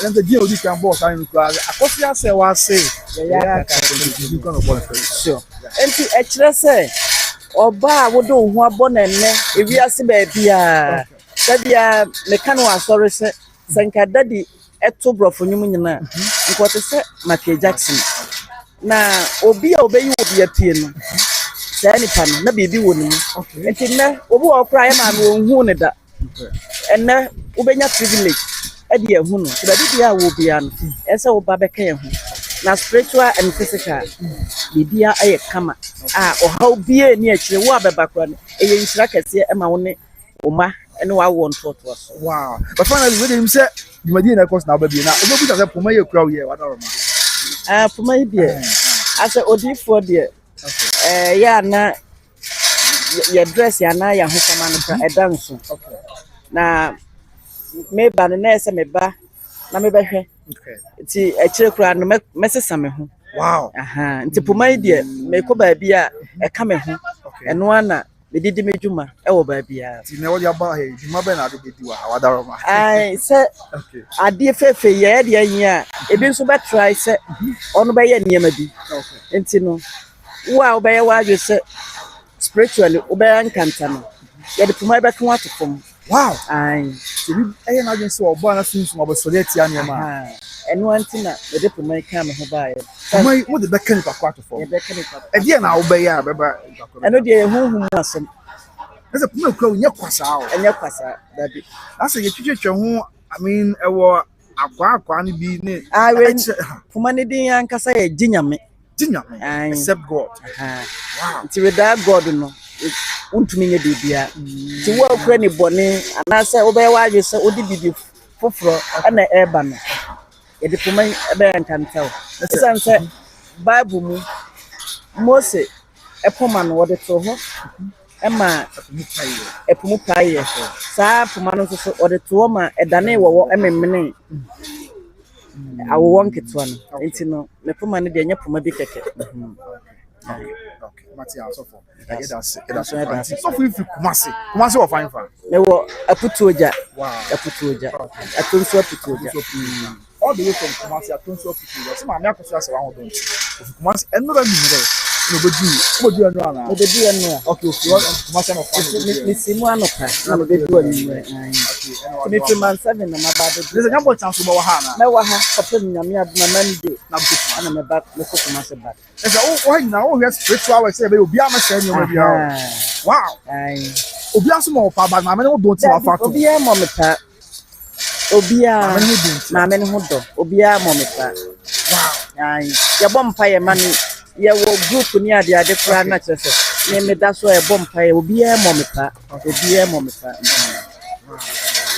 Speaker 1: and the deal you can boss I Akosua Serwaa say
Speaker 4: ya akakwantu kan ball sure enti e kire se oba wodo hu abo na nne ewiase ba bia dabia me kan wa sorry se sanka daddy eto brofo nyum nyina nkote se Michael Jackson na obi a obeyi obi apie no say ni pa no na bibi woni mu enti na obi okra ya ma me hu ne da enne obenya privilege e de ehu no so daddy bia wo bia no ese wo ba beka ehu na spiritual and physical bibia aye kama o how bia ni akire wo abeba kra no eye nhira kese e ma wo ne oma ene wa wo nto to so
Speaker 1: wow but finally we dem say dwumadie na course na ba bia na obi ta say poma ye kra wo ye wa daroma
Speaker 4: poma ye bia ase odifo de ya na ye dress ya na ya ho kama no kra e danso na me ba no na ese me ba na me behwe ti akire kra no mesesa me ho
Speaker 1: wow
Speaker 4: nti poma ye de me ko ba bia e ka me ho eno ana me didi medwuma e wo ba bia
Speaker 1: ti na wo ya ba he dwuma be na de di wa daroma
Speaker 4: ai se ade fefe ye de anya ebi nso be try se ono be ye niam bi nti no wo be ye wa je se spiritually wo be ankanta no ye de poma be kan wa to fom
Speaker 1: wow
Speaker 4: ai
Speaker 1: ti bi e na je se obo na sunsun obosole ti anya ma
Speaker 4: enu antina me de poma kan me ho ba ye
Speaker 1: mai wo de be kan pa kwato fom
Speaker 4: ye be kan pa
Speaker 1: e dia na wo be ya be ba
Speaker 4: eno de huhum asem
Speaker 1: ese poma kra wo nya kwasa o
Speaker 4: enye kwasa dabi
Speaker 1: ase ye twetwe ho I mean e wo akwa ni bi ne
Speaker 4: poma ne din ankasa ye ginyame
Speaker 1: except God
Speaker 4: wow nti with that God no untumi nye bibia ti wo kra ni bone anase wo be wa je se odi bibi foforo ana eba no e de poma e be ankanta o esanse bible mu Mose epoma no wo de to ho Emma epumu paye saa puma no so ode to ma edane wo ememene awo won ketwa no enti no me puma no de nya puma bi keke
Speaker 1: Okay, Matia, so for. I get that. So for if you Kumasi or fine fan.
Speaker 4: me wo aputuoja
Speaker 1: Wow.
Speaker 4: aputuoja atonso aputuoja
Speaker 1: All the way from Kumasi, I don't so people. So, I'm Akosua Serwaa don't. If Kumasi, and no, no, but you know,
Speaker 4: me de bi enu
Speaker 1: okay, if you want Kumasi, no fun.
Speaker 4: me simu anopa na me de du anu me fi man 7 na maba de
Speaker 1: There's a number of chances about Hana.
Speaker 4: me wa ha kopem nyame aduma mande na me ba me ko Kumasi ba
Speaker 1: There's a why now we have spiritual. I say, but you'll be a man. Wow.
Speaker 4: ai
Speaker 1: Obi asoma opa ba ma me no don't see afa to.
Speaker 4: obi e mo me pa obi a ma me no do obi a mo me pa
Speaker 1: Wow.
Speaker 4: ai ya bom pa ye mani ye wo group ni ade kra na chese ne me da so e bom pa ye obi e mo me pa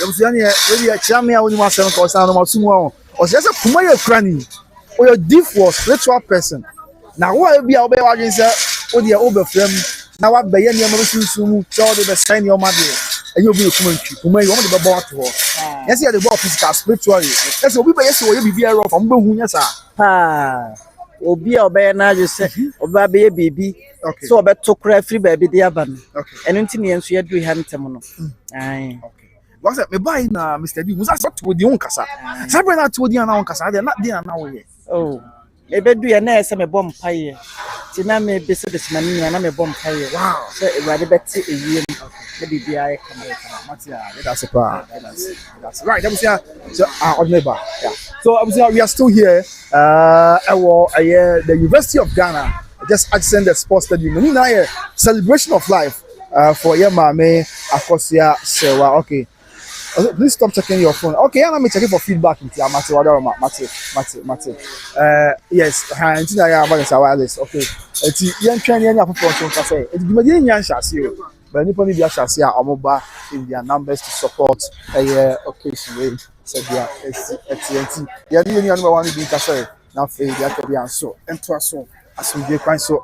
Speaker 1: Dem si ani we be chia me a woni ma sem ko san no ma sumu a o se kuma ye kra ni o your deep for spiritual person na wo e bia obe wa dwen se o de o be frem na wa be ye ne ma sunsun mu cho de be sign your ma de enye obi kuma yi wo de be bo ato ho yes ye de bo physical spiritually yes obi be yes wo ye bibia ro fa mo be hu nya sa
Speaker 4: ha obi a obe na je se oba be ye bibi
Speaker 1: okay
Speaker 4: so obe to kra free ba bi de aba no
Speaker 1: okay
Speaker 4: eno nti ne enso ye du ha ntem no ai
Speaker 1: okay what's that me buy na Mr. D musa so to di on kasa sabre na to di na on kasa de na di na wo ye
Speaker 4: oh ebe du ye na ese me bom paye ti na me be se de na me na me bom paye
Speaker 1: wow
Speaker 4: so ewade beti ewie me bibia ye kama
Speaker 1: Matia, that's right. That was so Odobroni. Yeah. So obviously we are still here. The University of Ghana just adjacent the sports stadium. We now celebration of life for your mame Akosua Serwaa. Okay. Please stop checking your phone. Okay, let me check it for feedback. Mate. Yes, okay. It's young training. It's been but anybody be ashasi a omoba in their numbers to support a occasion said yeah it's yeah you number one be kasa na fe dia to be anso ento aso asumje kwan so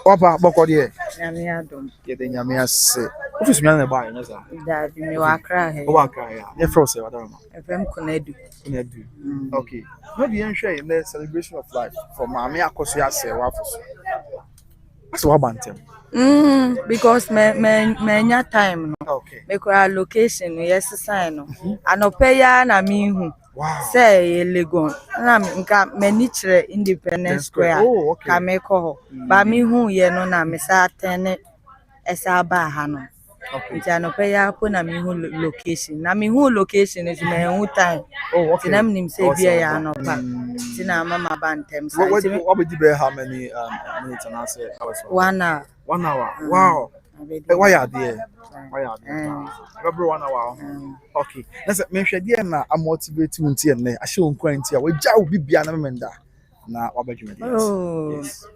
Speaker 1: oba boko de
Speaker 3: Nyame adom.
Speaker 1: ye de nyame ase office me na ba yin sa
Speaker 3: Da bi me wa Accra he.
Speaker 1: o wa kan ya ye fro se wadama
Speaker 3: FM Konedu.
Speaker 1: okay no be enhwe in the celebration of life for Mame Akosua Serwaa for so that's what bantem
Speaker 3: Because me time no.
Speaker 1: okay
Speaker 3: Me kura location yes sign no. Anope ya na me hu.
Speaker 1: wow
Speaker 3: Say Legon. Na nka mani kire Independence Square.
Speaker 1: Oh, okay.
Speaker 3: Ka me ko ho. Ba me hu ye no na me sa tene esa ba ha no.
Speaker 1: okay
Speaker 3: Nti anope ya po na me hu location. Na me hu location is me hu time.
Speaker 1: oh okay
Speaker 3: Ti na nim say bia ya anopa. Ti na mama bantem sa.
Speaker 1: what would you be how many minutes and answer hours
Speaker 3: 1 hour.
Speaker 1: 1 hour wow why are there every 1 hour okay let's me hwe there na am motivate you nti enne a show nkwanti a waja obi bia na memenda na wabadwuma
Speaker 3: Oh.
Speaker 1: yes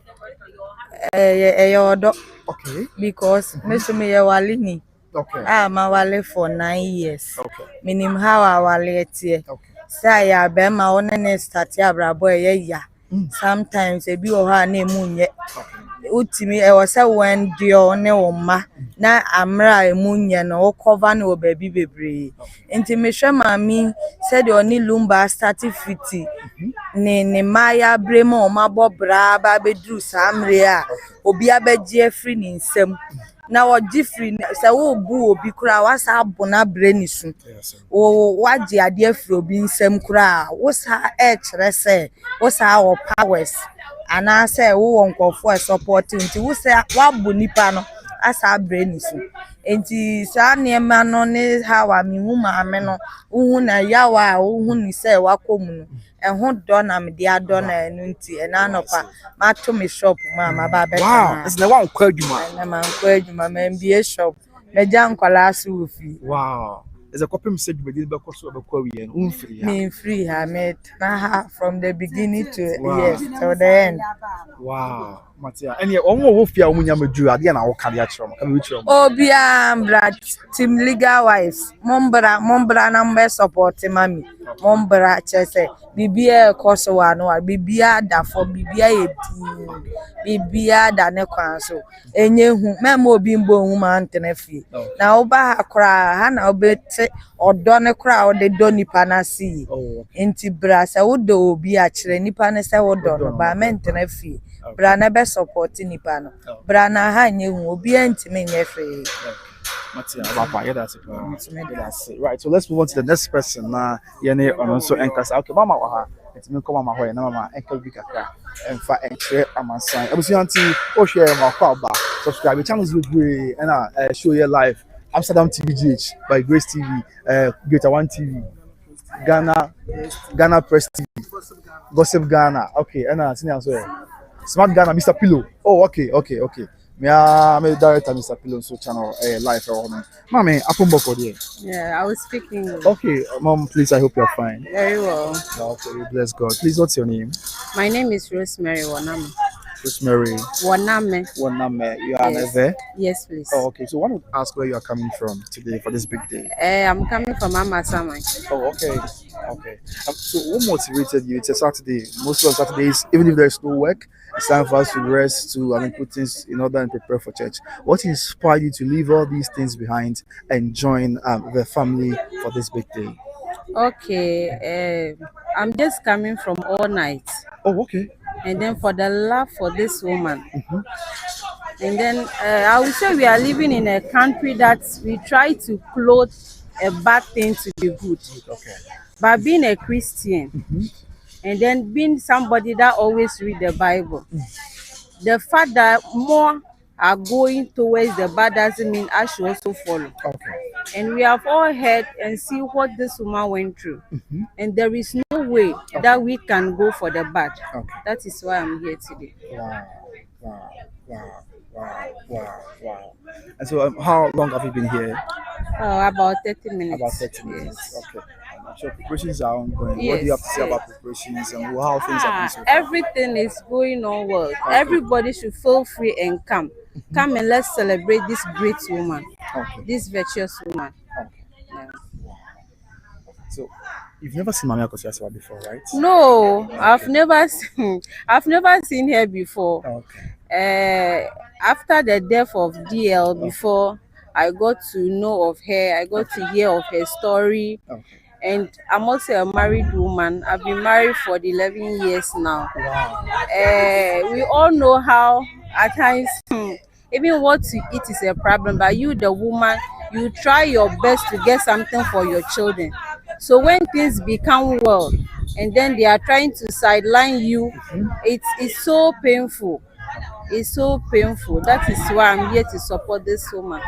Speaker 3: Yodo
Speaker 1: okay
Speaker 3: because me ye wale ni.
Speaker 1: okay
Speaker 3: Ma wale for 9 years.
Speaker 1: okay
Speaker 3: Minim how I wale etie.
Speaker 1: okay
Speaker 3: Say ya be ma one ne start ya brabo ye ya. Sometimes e bi o ha na emu nye. Utimi e wo say when dio ne wo ma na amra emu nye no cover no baby bebre. Enti me hwe mami said oni Lumba start fiti. Ne maya brema o mabobra ba bedru samre a obi abeje free ni nsem na wo gifri se wo bu obi kura wasa abona breni su o waje ade afro bi nsem kura wo sa e kire se wo sa wo powers ana se wo nkofo support nti wo se wabu nipa no asa breni su enti sa niema no ne hawa mi hu ma me no hu na yawa hu ni se wakomu no ho do na me dia do na enu nti e na nopa ma to me shop ma ba be
Speaker 1: wow it's the one kwa adwuma
Speaker 3: na man kwa adwuma ma MBA shop me ja nkwala aso ofi
Speaker 1: wow is a copy message be dey be koso be kwa wi en unfiri ha
Speaker 3: me free ha me na ha from the beginning to yes till the end
Speaker 1: wow Matia. And yeah, almost fear Munya Maju again. I will carry a trauma. Can we try?
Speaker 3: Obia Brad Team Legal Wives. Mombra number support mami. Mombra chese. Bibia Akosua no bibia da for bibia edi. Bibia da ne kwan so. Enye hu memo bimbo hu man tenefi. Na oba akra ha na obete odo ne kra ode do nipa na si. Enti bra se wodo obi a kire nipa ne se wodo no ba men tenefi. Bra na be support nipa no. Bra na ha nye hu obi antime nye fe.
Speaker 1: That's it. Right, so let's move on to the next person. Yene also enkasa. Okay, mama wa. It's me come mama ho na mama enka bi kakra. Emfa enche amansan. Abusi anti o share ma kwa ba. Subscribe channels you great and show your life. Amsterdam TVGH by Grace TV, Greater One TV, Ghana Press TV, Gossip Ghana. Okay, and Smart Ghana, Mr. Pillow. Oh, okay. Me director Mr. Pillow so channel live for me. Mommy, Apumboko there.
Speaker 5: Yeah, I was speaking.
Speaker 1: Okay, mom, please. I hope you're fine.
Speaker 5: Very well.
Speaker 1: Okay, bless God. Please, what's your name?
Speaker 5: My name is Rosemary Waname.
Speaker 1: Rosemary.
Speaker 5: Waname.
Speaker 1: You are there?
Speaker 5: Yes, please.
Speaker 1: Oh, okay. So, I want to ask where you are coming from today for this big day.
Speaker 5: I'm coming from Amasamai.
Speaker 1: Oh, okay. So, what motivated you? It's a Saturday. Most of Saturdays, even if there's no work, it's time for us to rest, to put things in order and prepare for church. What inspired you to leave all these things behind and join the family for this big day?
Speaker 5: Okay, I'm just coming from all night.
Speaker 1: Oh, okay.
Speaker 5: And then for the love for this woman. And then I would say we are living in a country that we try to clothe a bad thing to be good.
Speaker 1: Okay.
Speaker 5: But being a Christian, and then being somebody that always read the Bible, the fact that more are going towards the bad doesn't mean I should also follow.
Speaker 1: Okay.
Speaker 5: And we have all heard and see what this woman went through. And there is no way that we can go for the bad.
Speaker 1: Okay.
Speaker 5: That is why I'm here today.
Speaker 1: Wow. And so, how long have you been here?
Speaker 5: About 30 minutes.
Speaker 1: About 30 minutes.
Speaker 5: Yes.
Speaker 1: Okay. So preparations are ongoing.
Speaker 5: Yes,
Speaker 1: What do you have to say about preparations and how things have been so far?
Speaker 5: Everything is going on well. Everybody should feel free and come. Come and let's celebrate this great woman, this virtuous woman. Yeah.
Speaker 1: So, you've never seen Mami Akosua Serwaa before, right?
Speaker 5: No, I've never seen her before.
Speaker 1: Okay.
Speaker 5: After the death of DL, before I got to know of her, I got to hear of her story.
Speaker 1: Okay.
Speaker 5: And I'm also a married woman. I've been married for 11 years now.
Speaker 1: Wow.
Speaker 5: We all know how at times even what to eat is a problem, but you, the woman, you try your best to get something for your children. So when things become well and then they are trying to sideline you, it's so painful. It's so painful. That is why I'm here to support this woman.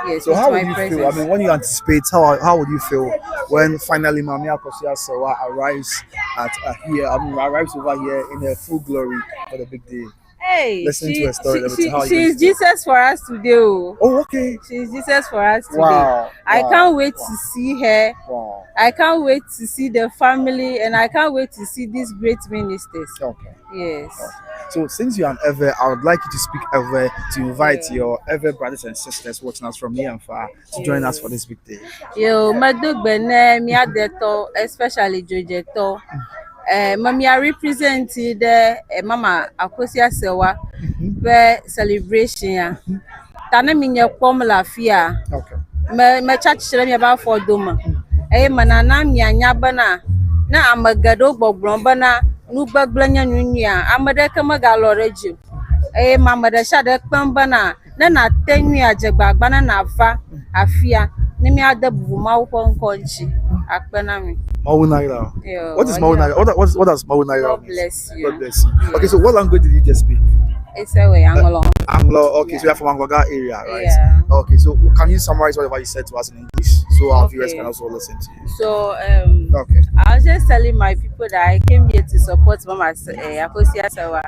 Speaker 5: Yes.
Speaker 1: So how would you feel? I mean, when you anticipate, how would you feel when finally Mami Akosua Serwaa arrives arrives over here in her full glory for the big day?
Speaker 5: Hey,
Speaker 1: listen to her story.
Speaker 5: She's Jesus for us today.
Speaker 1: Oh, okay.
Speaker 5: She's Jesus for us today.
Speaker 1: Wow.
Speaker 5: I can't wait to see her.
Speaker 1: Wow.
Speaker 5: I can't wait to see the family, and I can't wait to see these great ministers.
Speaker 1: Okay.
Speaker 5: Yes.
Speaker 1: Okay. So since you are an Ever, I would like you to speak Ever to invite your Ever brothers and sisters watching us from near and far to join us for this big day.
Speaker 5: Yo, Madubene, Miadeto, especially Jojeto. Mami, I represent the Mama Akosua Serwaa celebration. Tana minya pom la fia.
Speaker 1: Okay.
Speaker 5: Me church shire me about for doma. Manana mianya bana na amagado bogbon bana nu bagblanya nunua amade kama galoreju. Mama de shade kpam bana na tenwi ajegbagba na afa afia ni mi adabu ma wo konchi akpana mi.
Speaker 1: Mawunaira. What is Mawunaira? What does Mawunaira
Speaker 5: mean? God bless you.
Speaker 1: God bless you. Okay, so what language did you just speak?
Speaker 5: It's a way Anglo.
Speaker 1: Anglo. Okay, so you're from Angoga area, right?
Speaker 5: Yeah.
Speaker 1: Okay, so can you summarize whatever you said to us in English so our viewers can also listen to you?
Speaker 5: So
Speaker 1: okay.
Speaker 5: I was just telling my people that I came here to support Mama Akosua Serwaa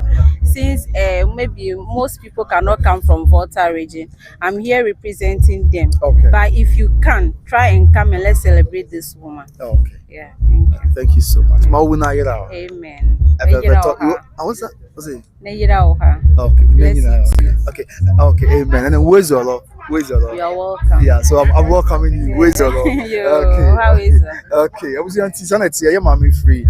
Speaker 5: since maybe most people cannot come from Volta region, I'm here representing them.
Speaker 1: Okay.
Speaker 5: But if you can, try and come and let's celebrate this woman.
Speaker 1: Okay.
Speaker 5: Yeah, thank you.
Speaker 1: Thank you so much.
Speaker 5: Amen.
Speaker 1: What's that? What's it?
Speaker 5: Okay.
Speaker 1: Okay. Okay. Amen. And then where's your Lord?
Speaker 5: You're welcome.
Speaker 1: Yeah, so I'm welcoming you. Where's your Lord?
Speaker 5: Okay. How is it?
Speaker 1: Okay. I was going to say, yeah, mommy free.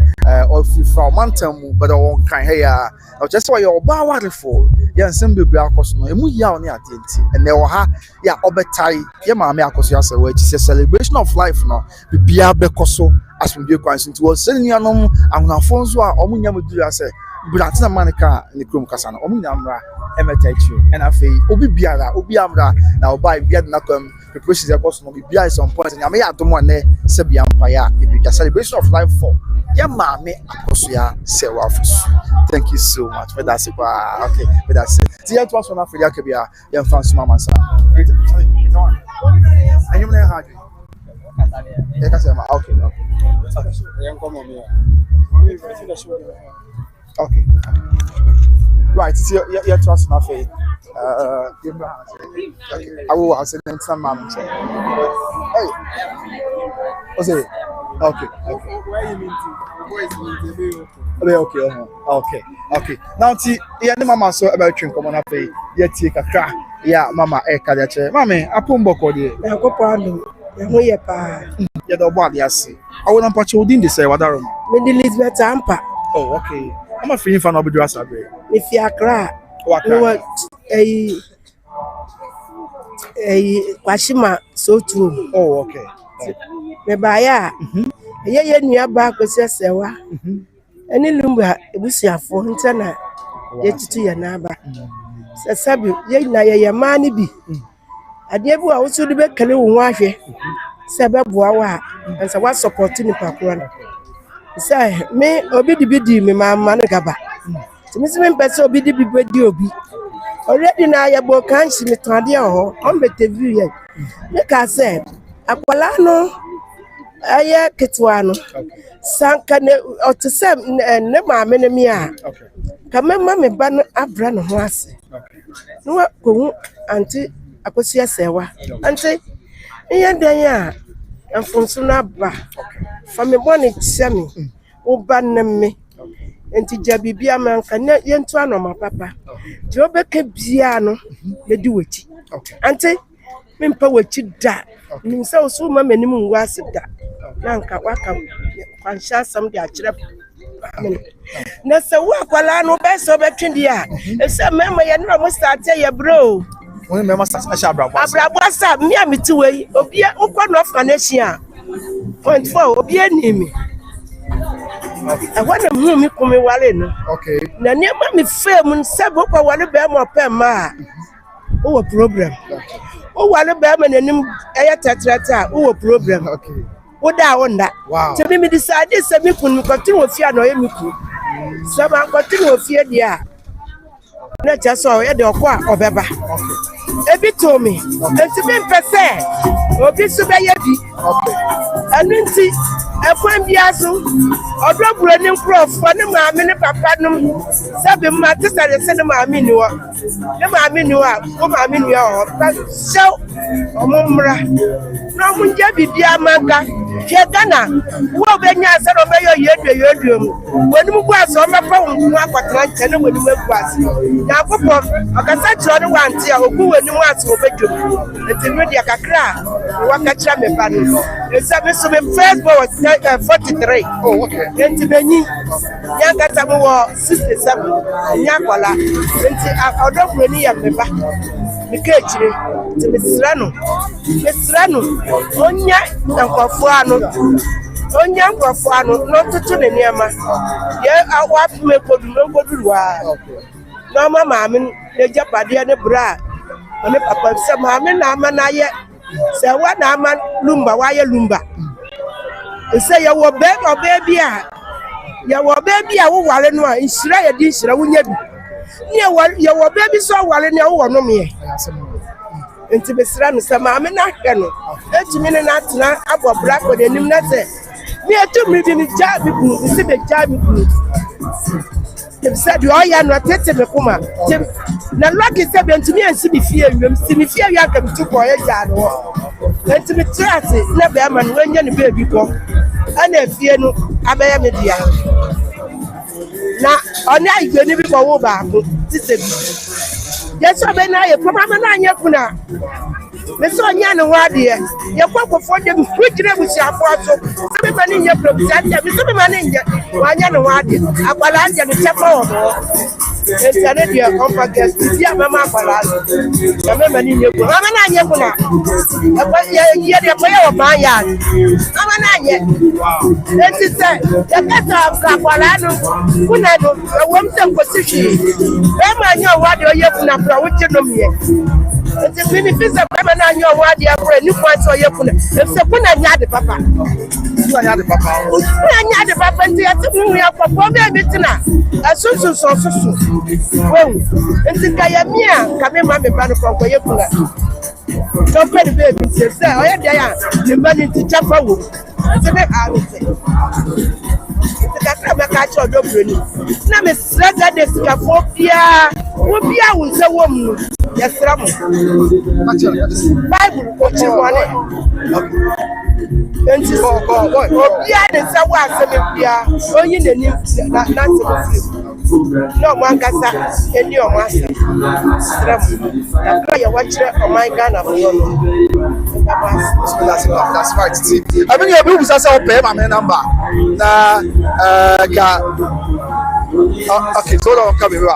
Speaker 1: Or free from Mantam, but I won't kind here. Now, just why you're powerful. Yeah, some baby Akosua. And we are on the Attendee. And there were yeah, Obetai. Yeah, mommy Akosua Serwaa. It's a celebration of life now. Be Bekoso as we do consent was sending you no and Alfonso or Munyamudu as a Bratina Manica in the Crum Casana, Omunamra, Emetachu, and I say, Obi Biara, Obiamra, now by Biadnacum, the process of course will be Bia at some point, and I may have to one Sebian Paya, it be a celebration of life for Yama me Akosua Serwaa. Thank you so much for that. Okay, for that. See, I was one of the Yakabia, young fans, Mamma. And you may have okay. Right, it's your trust in our faith. I will ask them some mom. Hey, what's it? Okay. Where you mean to? Okay. Now, see, yeah, the mama so about drink come on a pay. Yeah, take a car. Yeah, mama, Kajache. Mammy, I put Bokodi. I go pardon. Yeah, the body I see. I wouldn't put you in the say what I room. When the Elizabeth Ampa. Oh, okay. I'm a feeling for nobody else. If you are cry, what a Washima so true. Oh, okay. Mebaya, yeah, near back with Serwaa. Any Lumba, we see a phone tana, yet to your neighbor. Sabi, yea, money be. I never also the back canoe wash. Sababuawa, and so what supporting the Papuan. Say, me obi the bidi, me mamma gaba. To Miss Mempeso be the big obi. Already now, your book can't see me to on the view. Like I said, Aqualano, Aya Ketuano, Sanka or to some never menemia. Come, mamma, ban Abran was. No, go, Auntie Akosua Serwaa. Auntie, yeah, and from Sunaba. From a bonnet semi, O ban me. And to Jabibia man can not yentuano, my papa. Jobeke Biano, they do it. Auntie, Mimpa what you da. Means so mamma minimum was that. Nanka waka, and shall some day. Nasa walk while I know best over India. And some member and must start tell you, bro. When Mamma Abra, me two way, Obia, open off Ganesia. Point 4, Obia me. I want to move me come in. Okay. Now, near me, firm and several one of them or Pema. Oh, a problem. Oh, one of them and then Ayatata. Oh, a problem. Okay. What I want that. Wow. Tell me decide this, and we couldn't continue with fear, no, some are continue with fear, yeah. Not just so at the Aqua or Baba. A bit told me, and to be per se, or this to be okay. And then see, a point Biasu, or drop running prof, one of my mini papanum, seven matters at the cinema minua. Never I mean you are, come I mean you are, but so, Mumra. No one can be dear Manga, Kiagana, who have been as a mayor, when you was on my phone, when you was. Now, I can say to one who when you want to obey you. It's in Media Accra, Wakachame Banu. It's a first ball was 43. Oh, okay. Then to Benny, Yakatamu 67, Yakwala, Odobroni and Member. Mikechiri, to Miss Rano, Onya and Kofuano, not to the Niama. Yeah, I want to make no good. No, mamma, the Japadi and the bra. And the papa, some mamma, Namana yet. Say what Naman Lumba, why a Lumba? You say you were baby or baby. You were baby, I will know. It's right, this, I will never. Yeah, well, you were baby so well in your one of me. Into the Sram, some mamma, not canoe. 8 minutes now, I was black with the name. Me, I took me in the job, you see the job.
Speaker 6: They said, "You are not taking me, Kuma." The lucky said, "To me and see me fear you, see me fear you can to boy a yard." Then to me, trust it, never man when you're baby come. And if you know, I bear media. Now, on that, you never go back. Yes, I been a problem. Yakuna. Miss Oniana Wadia, your papa for them, which never shall for so. Some man in your property, some man in your Wanyana Wadia, Apalaja, the chapel. And Saturday, your compact, dear Mamma Palas. Remember in your Mamma Yakuna. A player of my yard. Mamma yet. That is that. The better of Capalano, Punano, a woman's position. Remember your Wadia Yakuna, which you know me. It's a benefit of women and your word, your friend, you want to your puna. If the puna yard, papa. You are the papa. I had the papa, and I took me up for Bobby. As soon as so. Well, it's a Kayamia, coming mammy banner from Koyapuna. Don't pay the baby, say, I had the money to chapel. It's a bit I would say. It's a catch of Odobroni. Now, Miss Raga, this Caphobia, Wobia will say woman. Yes, Bible, what you want. And she's all Obia, and someone said, oh, you didn't not no one can say, your master. I watch on my gun of
Speaker 1: that's right. I mean, your books are so pay my number. Okay, so don't come here.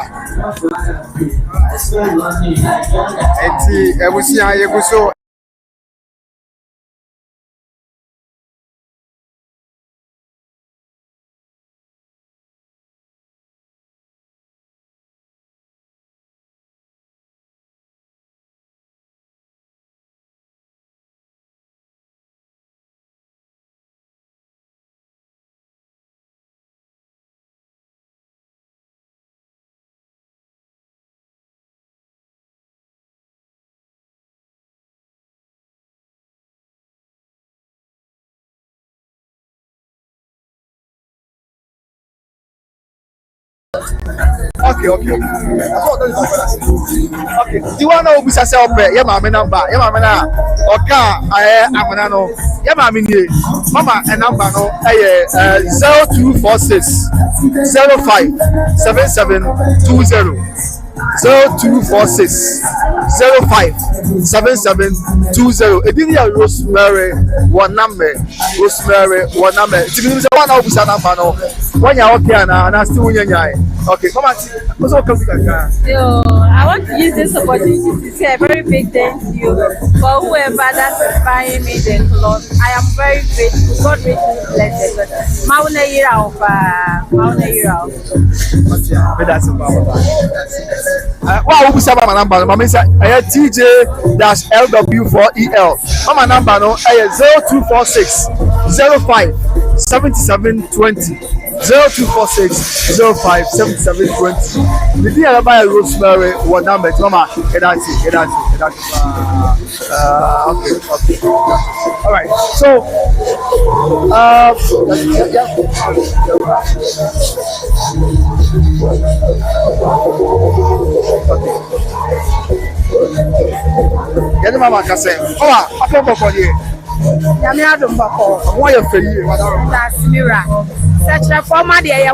Speaker 1: And we see how you go so. Okay. Okay. Do you want to know yourself? Yeah, my number. Yeah, my man. Okay. I'm gonna know. Yeah, my mini. Mama, a number no. 0246 05 7720. 0246 05 7720. Edinia Rosemary one number. One number. It's one of the number no. When you're okay and I still okay, come on. So
Speaker 5: I want to use this opportunity to say a very big thank you for whoever that is buying me the clothes. I am very grateful. God richly bless it. Mauna year of
Speaker 1: that's wow, who said my number? My say TJ-LW4EL. My number no 0246 05 7720. 0246 05 7720. The dear by Rosemary one number. Mama, get that. Okay. All right. So, yeah, Mama can say, oh, I come for you. Why you feel
Speaker 5: that's Mira. Such a former day.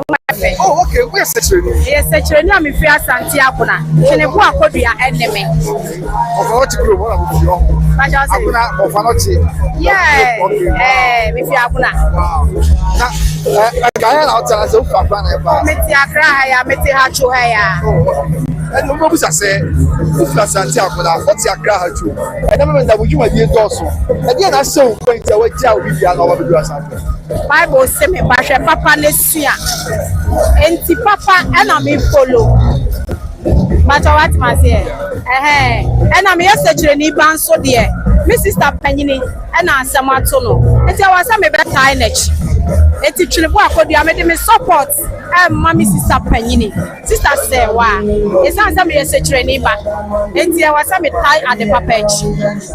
Speaker 1: Oh, okay. Where's section?
Speaker 5: Yes, section. I'm if you are Santiago. Can you walk with your enemy?
Speaker 1: What you do?
Speaker 5: Yeah. If you are
Speaker 1: wow. Gaya na outside so far na eba.
Speaker 5: Meti Accra ya, meti Hacho ya.
Speaker 1: And no go say if na Santiago na what Accra Hacho. And na me that we ma die doso. E dey na show point e we dia obi bia na obi do asante.
Speaker 5: Bible say me ba hwe papa na sua. Enti papa e na me follow. But what must say? And I'm here searching ni ban so there. My sister Penny and answer my tono. Enti I was me better energy. Enti chile bo akodi amede me support. Mommy sister Penny, sister Serwaa. It's not some years a training, but it's I was some tie at the papage.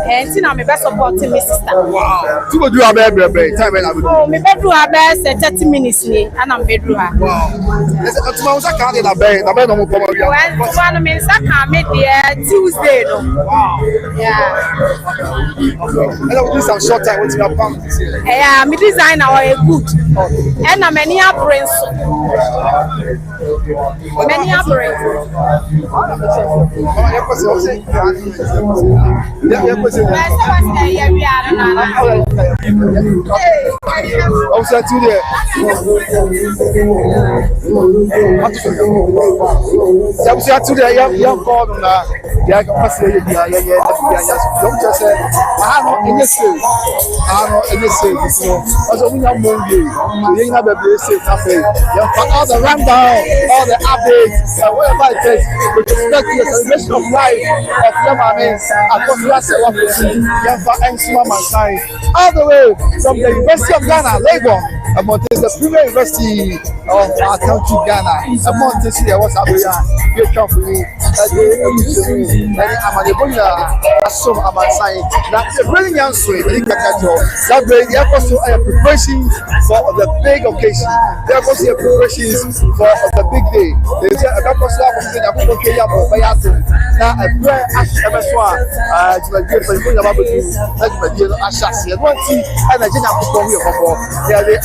Speaker 5: And see now my best supporting my sister.
Speaker 1: Wow. You go do a baby time when I will.
Speaker 5: Oh, my bedroom are best 30 minutes, and I'm bedroom.
Speaker 1: Wow. Let's go to can't in a bed. I bet no more come here.
Speaker 5: One minute, I can't make the Tuesday.
Speaker 1: Wow.
Speaker 5: Yeah.
Speaker 1: And I will do some short time with your pump this year.
Speaker 5: Yeah, my design are good. And I'm many brains. Many brains.
Speaker 1: All the rundown, all the updates, whatever it takes with respect to the celebration of life of Yamame, Akosua Serwaa, all the way from the University of Ghana, Lagos, is the premier university of our country, Ghana. This year was up here, great company, that's a brilliant answer. That brings the preparation for the big occasion. There was a preparations for the big day. There's a couple of now a prayer as MSWA to the good for the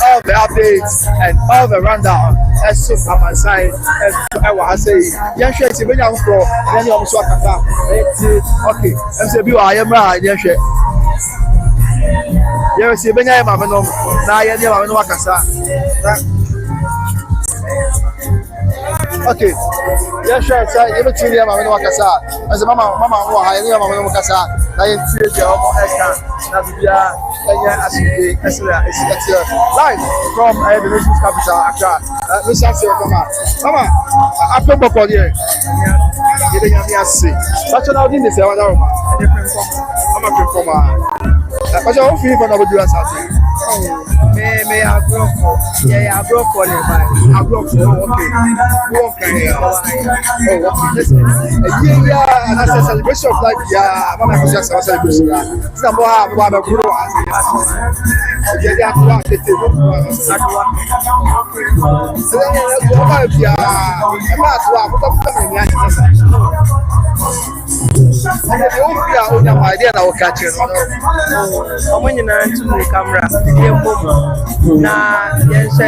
Speaker 1: all the updates and all the rundown as soon as my side as I was saying. Young share to bring out for any of us. Okay, I'm saying, I am right. Yes, yes, you bring out my name. Now, I am no Wakasa. Okay, yes, sure. Every 2 years, I'm going to as a mama, I am going to Kasa. I am 3 years old. Live from the nation's capital, Accra. Mr. Mama, I put my body here. You didn't have me see. That's what I did. This I'm a performer. But I don't feel for nobody else. May I broke for? Yeah, I broke for it. I broke for okay. Yeah, and that's a celebration of life. Yeah, Mama is just a celebration. It's not what I'm going camera. Na yense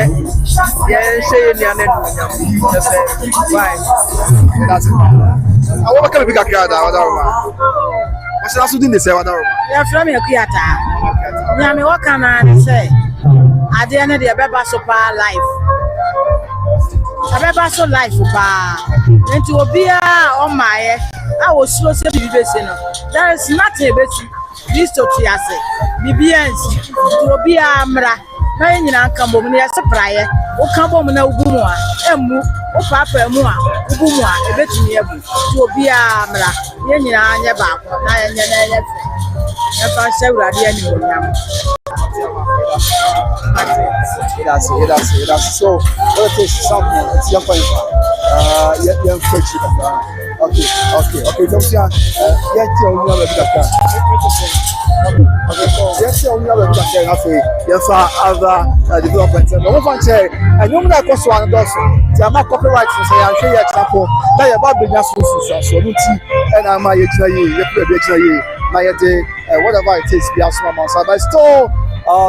Speaker 1: yene that's it. I want to be a crowd. What's also doing this?
Speaker 3: Yeah, from your theater. Yeah, me what can I say? At the end of the Beba Sopa life. Beba so life and to be on my I was so said there is nothing about this to Tiase. BBNs to be Amra. Na nyina nka mbom na yese praye o ka bom na ugumwa emu o papa emu a ugumwa ebetumi ebu ti obi amra ye nyina anya ba na yenye na yenye e fa shawurade ani wonyam that's so what is something it's your point yeah okay don't see yeah ti o nya ba bidaka yes o nya ba bidaka na fe yes other development no one say and you na Akosua ndo so ti ama copyright so ya hwe ya chapo na ya ba benya so nuti and ama ye gina ye gina ye na ye de whatever it is be asoma mansa but still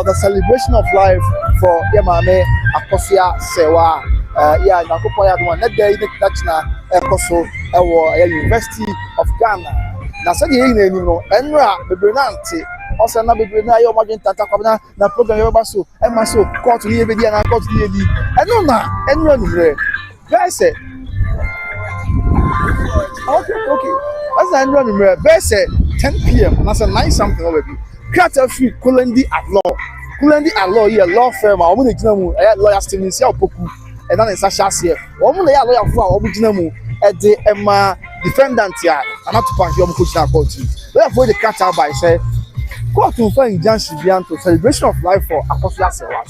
Speaker 3: the celebration of life for Yamame Akosua Serwaa yeah na ko ya do na day ni tachna Ekoso ewo University of Ghana na so de yin eni no enra bebrenante also na bebrena yo magin tata kwabna na program yo ba so e ma so court ni ebedi na court ni edi eno na enra ni re guys say okay as I enra ni re guys say 10 p.m. and that's a nice something already create free Kulendi at law here law firm a omo de gina mu lawyer Steven sia opoku e na nsa hyase o mo na ya lawyer fo a omo gina mu e de ema defendant ya anatu pan yo mo ko gina court therefore the catch out by say court to find injunction to celebration of life for Akosua Serwaa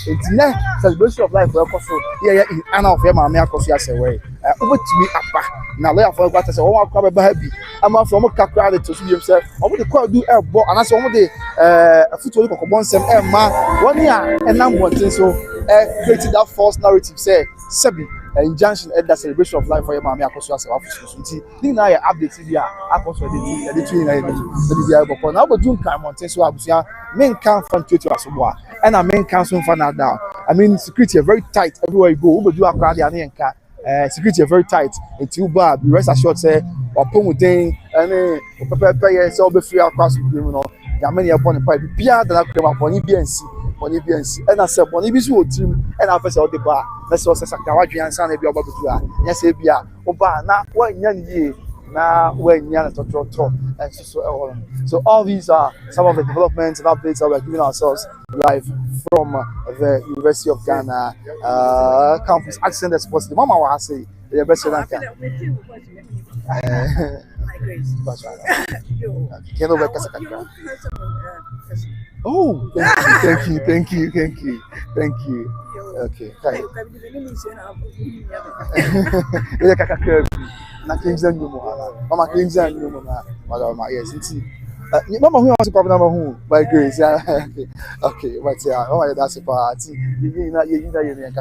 Speaker 1: It's not celebration of life for Akoso. Yeah, in honor of your mama Akosua Serwaa. Over to me apa. Now lawyer for what I say, oh, I'm happy. I'm from Accra to see himself. I want to call do airborne, and I saw one day a football cock some man 1 year and number one thing so created that false narrative say Sebi injunction at the celebration of life for your mama Akosua Serwaa for society. Think now you update here Akosua the two in the now but June come on so abusia men can't from Twitter as well and a men can't soon find out down. I mean security are very tight everywhere you go. But you are crowded and security are very tight until bad the rest assured say or Pomudin and prepare yourself be free across you know. There are many upon the pipe. Pierre that I came up on EBNC, and I said, on EBC team, and I first out the bar. Let's also say, Kawaji and San Ebia Babua. Yes, Ebia, Oba, now 1 year, now when you're at and so on. So, all these are some of the developments and updates that we're giving ourselves live from the University of Ghana campus. Accent as possible. Mama was say, the best of oh, thank you. Okay. Mama yes, Mama who wants to come number who by grace. Okay, but yeah, oh that's a party. You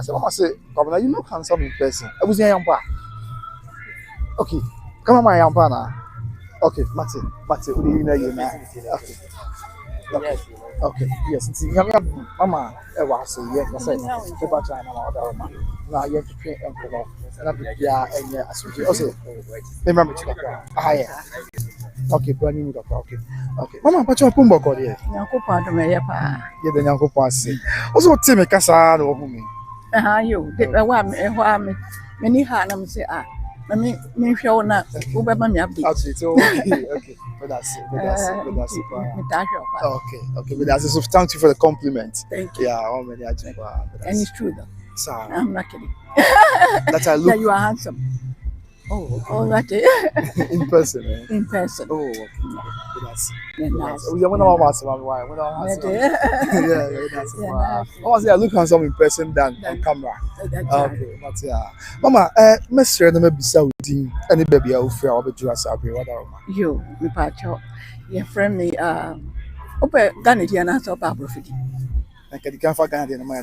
Speaker 1: Mama say, Governor, you look handsome in person. I was young. Okay, come on, my young partner. Okay, Mate, okay, yes, it's Mama, I was yes, I said, about China, now you have to train Uncle, and I'm and yes, also, remember to yeah. Okay, brand new okay. Mama, but you're Pumba God here.
Speaker 7: Uncle Part of my pa.
Speaker 1: Yeah, the Uncle Passy. Also, Timmy Casa or Humi.
Speaker 7: You did a while, many Hanam say, me show not over my
Speaker 1: Okay, but that's okay, but that's a thank you for the compliment.
Speaker 7: Thank you.
Speaker 1: Yeah, all many
Speaker 7: and it's true though.
Speaker 1: So,
Speaker 7: I'm not kidding.
Speaker 1: That I look.
Speaker 7: You are handsome. Oh, that
Speaker 1: in person, eh?
Speaker 7: In person.
Speaker 1: Oh, okay. That's
Speaker 7: nice.
Speaker 1: We don't know what's why. We don't have yeah, that's why. I was I look handsome in person than on camera. Okay, but yeah. Mama, Miss Rena may be so any baby I'll fear I'll be doing as I'll be what
Speaker 7: you, me patcho. Your friend me open Ghanaian answer Papa Fidi.
Speaker 1: I can come for Ghana in my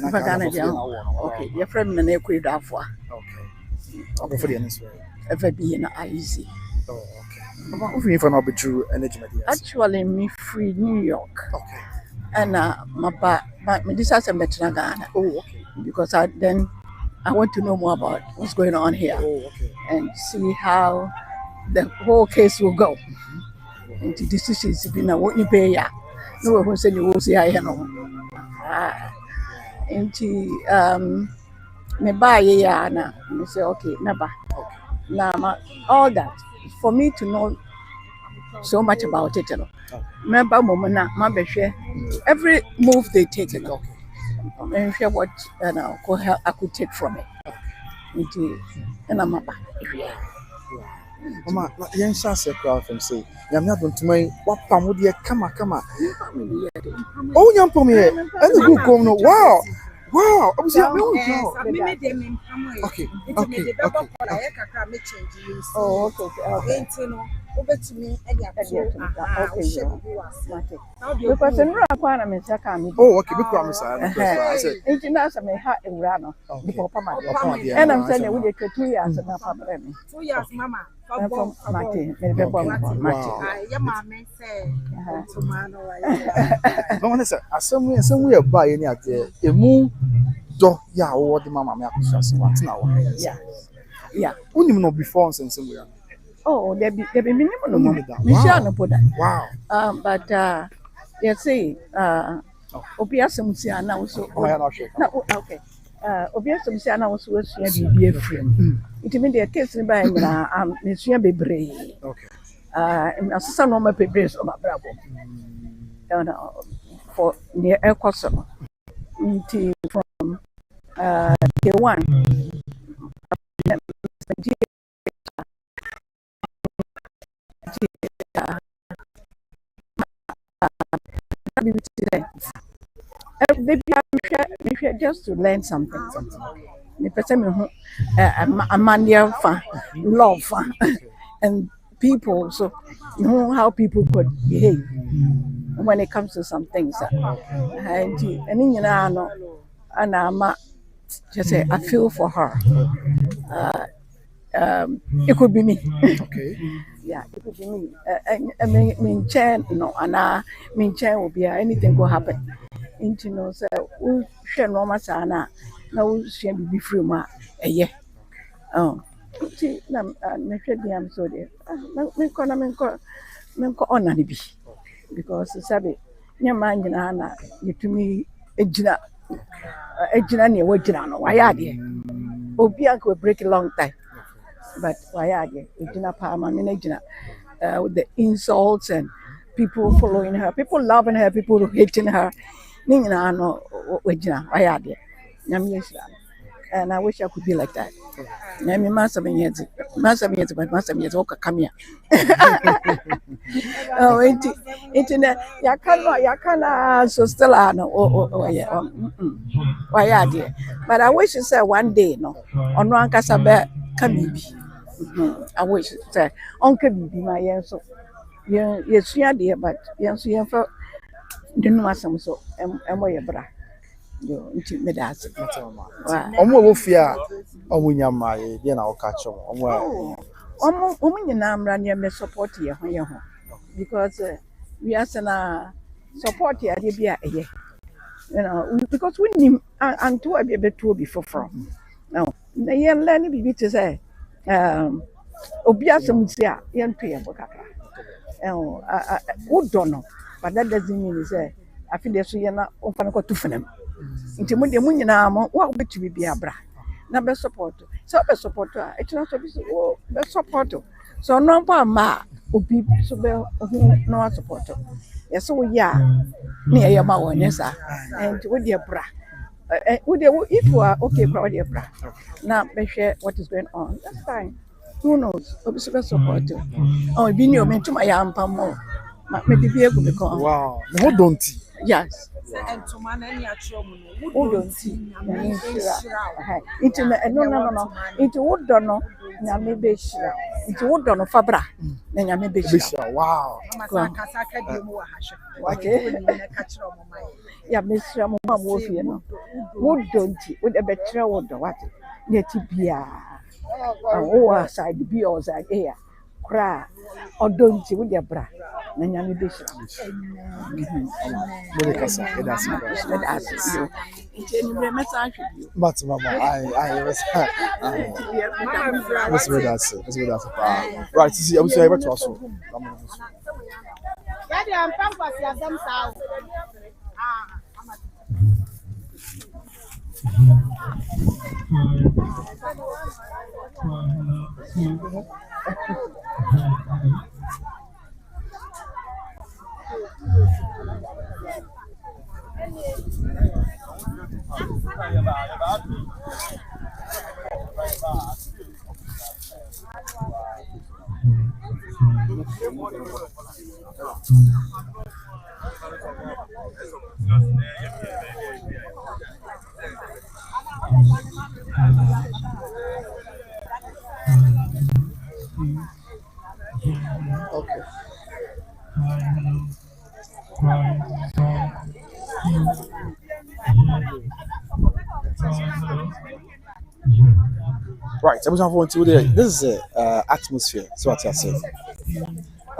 Speaker 7: okay, your friend me na equid afwa.
Speaker 1: Okay. I'll be for the answer.
Speaker 7: Ever be in easy.
Speaker 1: Oh, okay. Mama, if not be true energy.
Speaker 7: Actually, me free New York.
Speaker 1: Okay.
Speaker 7: And my this has a better Ghana.
Speaker 1: Oh, okay.
Speaker 7: Because I want to know more about what's going on here.
Speaker 1: Oh, okay.
Speaker 7: And see how the whole case will go. And the decisions be now what you pay ya. No one will say you will see I know. And me buy ya na me say okay, never. Now, all that for me to know so much about it, you know. Remember, Momana, my share every move they take, you know. And share what I could take from it. And I'm back.
Speaker 1: Mama, young Shasa crowd from say, I'm not going to my what palm would you come? Oh, young Pommy, and the good come. Wow. Wow, I was okay.
Speaker 7: Oh, okay. Because in requirements, I can't.
Speaker 1: Oh, okay, because I said,
Speaker 7: International may have a run before Pama. And I'm saying we get 2 years and a half.
Speaker 5: 2 years, Mama.
Speaker 7: Martin,
Speaker 1: somewhere by any idea. A moon do ya or the Mama Akosua now.
Speaker 7: Yeah.
Speaker 1: Only no before and somewhere.
Speaker 7: Oh, there be minimum. Michelle put that.
Speaker 1: Wow.
Speaker 7: But you see, Obiasum Siana also. Okay. Obiasum Siana was be a friend. It means the case by Monsieur Bebre.
Speaker 1: Okay.
Speaker 7: And a son of my papers of my bravo. For near Akosua. From K1. Baby, just to learn something. The person who a man love and people, so you know how people could behave when it comes to some things. And you know, and I'm just say I feel for her. It could be me.
Speaker 1: Okay.
Speaker 7: Yeah, it could be me. I mean, no, and mean, will be anything could happen. Into no, so we share normal sana. Now we share be free ma. Yeah. Oh. See, me share the am so there. Me honor be because sabi nye man jina na yetumi ejina ne wajina no waya de. Obi anko break a long time. But why are you? With the insults and people following her, people loving her, people hating her. And I wish I could be like that. Master years, but master years, come here. Oh, internet, Yakana, so still, yeah. Why are you? But I wish you said one day, no, on one Casabe, come I wish say Uncle be my answer. Yes, yeah, dear, but yes, yeah, for the no massam so and why bra. You me that's it.
Speaker 1: Omo fear omunya my dear na catch on.
Speaker 7: Omunya near me support here because we are support here, you know, because we need and to be able to be for from. Now, the young learning be to say. Obiasum sia yentu yebo kakra wodo no but that doesn't mean say afi de so ye na omfa no to funam nti mo de mo nyina mo wa obetumi bia bra na be support so be support it na so be support so no pa ma obi so be no support yes so ya na ye ma won sa and we de bra if you are okay with your bra now be share what is going on that's fine. Who knows? Obviously, support. Oh, be new. Me too. My more. Me be able to become.
Speaker 1: Wow. Who don't?
Speaker 7: Yes.
Speaker 6: And to man any
Speaker 7: Who don't see? Into no. Into wood don't know. Nyame be shira. Into wood don't know fabra. Nyame be shira.
Speaker 1: Wow.
Speaker 7: Okay. Yeah, Miss Mama Wolf, you know. Wood don't see. Would a better wood what? Netibia. Oh, side be or side air. Cry or don't you with your bra? Nanyami Bishop.
Speaker 1: But Mama, I was that's what that's it. Right, see, I was able to also. Okay. Right, I was on to there. This is atmosphere. So what I said.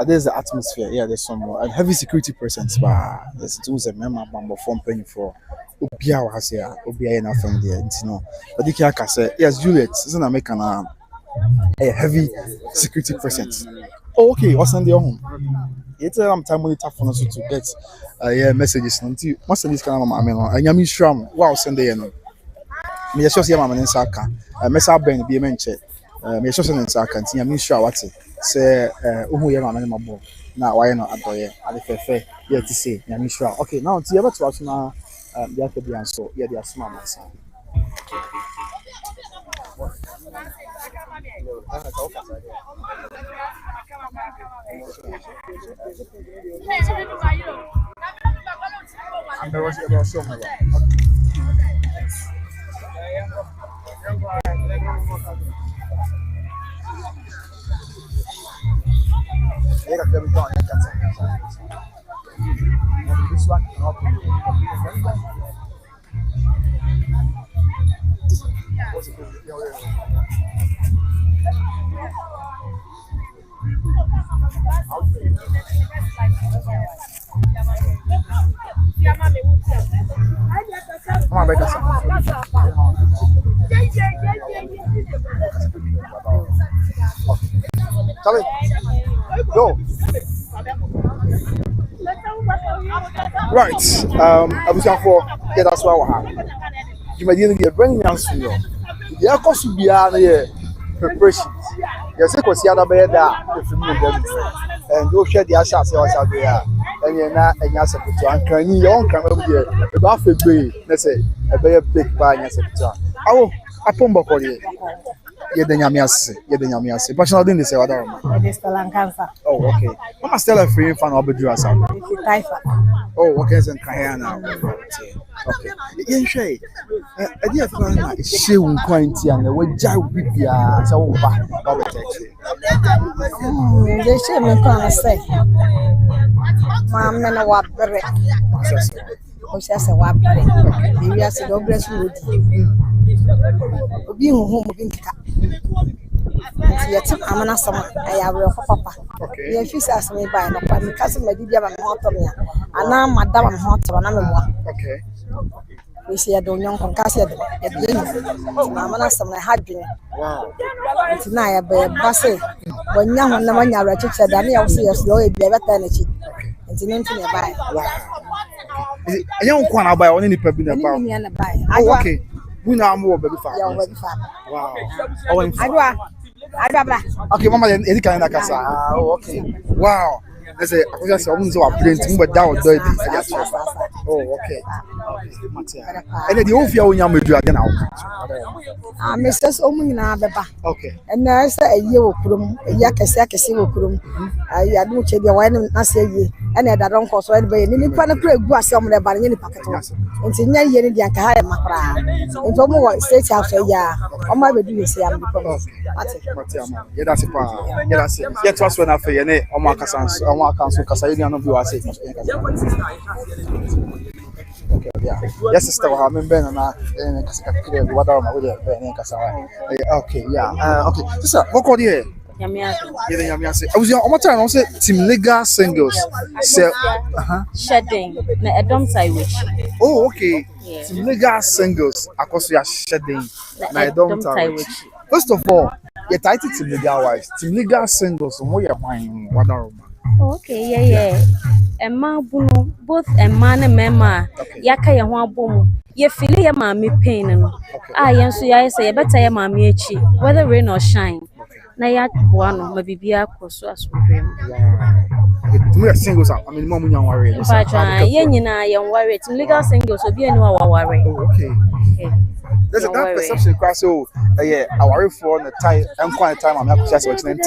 Speaker 1: There's the atmosphere. Yeah, there's some heavy security presence, but there's tools a member from paying for Obia has here, Obia na from there, you know. But the can say yes, Juliet, isn't American a heavy security presence. Oh, okay, what's on the home? It's time when it's for us to get messages. Until messages can I mean, and Yami Shram, wow, send the no. Me just see my in Saka. Messa Ben be mentioned. Me just in Saka, and Yami Shram what's it? Say, who you are my boy. Now, why not at the fair? Yeah, to say, Yami Shram. Okay, now, to ever to us now, the Akabian so, yeah, they are smart, my son. I'm Charlie, go. Right. I was going for get us what you might be bringing us to you. The Akosua Serwaa preparation. Yes, it was the other bed and go share the ashes there. And you're not a yes, and can you own come over here about a bay? Let's say a very big buy as a picture. Oh, a pombo for you. You're the Yamias, personal didn't say what
Speaker 3: It is still on cancer.
Speaker 1: Oh, okay. I'm still a free fan of the dress. Oh, okay, and Kayana. Okay. Yeah, Shay. I did find she won't quite and the way Joe Bibia so bad.
Speaker 3: They should me come say. Mam na wa bere. O se se wa bere. Bi ya se do bless you. Obi hu obi nkika. Yet amana sama ayawe ko papa. Ye fi se aseme bai na pa mi kase madi bia ba me hoto me. Ana madam me hoto na me mo.
Speaker 1: Okay.
Speaker 3: We see a don yon kon kase e de ni. Amana sama ha dwen.
Speaker 1: Wow.
Speaker 3: Nti na ya be base. Wonya ho na manya ra chiche da na ya wo se yeso e bia beta na chi. Nti no nti ne bai.
Speaker 1: Wow. Okay. Anya nko na bai oni ni pa bi na ba.
Speaker 3: Ni na bai.
Speaker 1: Oh, okay. Buna mo baby fa.
Speaker 3: Ya baby fa.
Speaker 1: Wow. Oh,
Speaker 3: Adwa.
Speaker 1: Okay, mama any kind of kasa. Oh, okay. Wow. Let's say Akosua Serwaa so print but down do it. Oh, okay. And the ofia onya medu ade na wo.
Speaker 3: Ah, Mrs. Omunyina beba.
Speaker 1: Okay.
Speaker 3: And na say aye wo kurom, aye akese wo kurom. Aye adu che bia wa na say aye. And da don ko so e be ni nipa na kura egu asem le ba ni paketo. Nti nya ye ni dia nka ha e makra. Nti omo wo state house ya. Omo abedu ni say am before.
Speaker 1: Mate ama. Ye da se pa. Ye da se. Ye to so na fe ye ne omo akasanso. Council Casayana no view. Okay, yeah. Yes, sister, I remember and what are okay, yeah. Okay, sister, what called you?
Speaker 5: Yamiase.
Speaker 1: I was on my time, I said Team Legal Singles.
Speaker 5: Shedding. Na Edom Taiwich.
Speaker 1: Oh, okay. Team Legal Singles. Akosua Shedding. Na Edom Taiwich. First of all, you're titled Team Legal Wives. Team Legal Singles. What are
Speaker 5: Okay, yeah. Emma bunu both Emma and Mema. Yaka ya ho abom. Ye feel ya mami pain no. Ah, yen so ya say better ya mami echi, whether rain or shine. Na ya boa no mabibia Akosua Serwaa.
Speaker 1: We are singles. I mean, mom, young worry.
Speaker 5: But ye nyina ye worry. Team Legal Singles obi enu wa worry.
Speaker 1: Okay. There's a that perception cross. So, yeah, I worry for the time. I'm quite time. I'm not just watching it.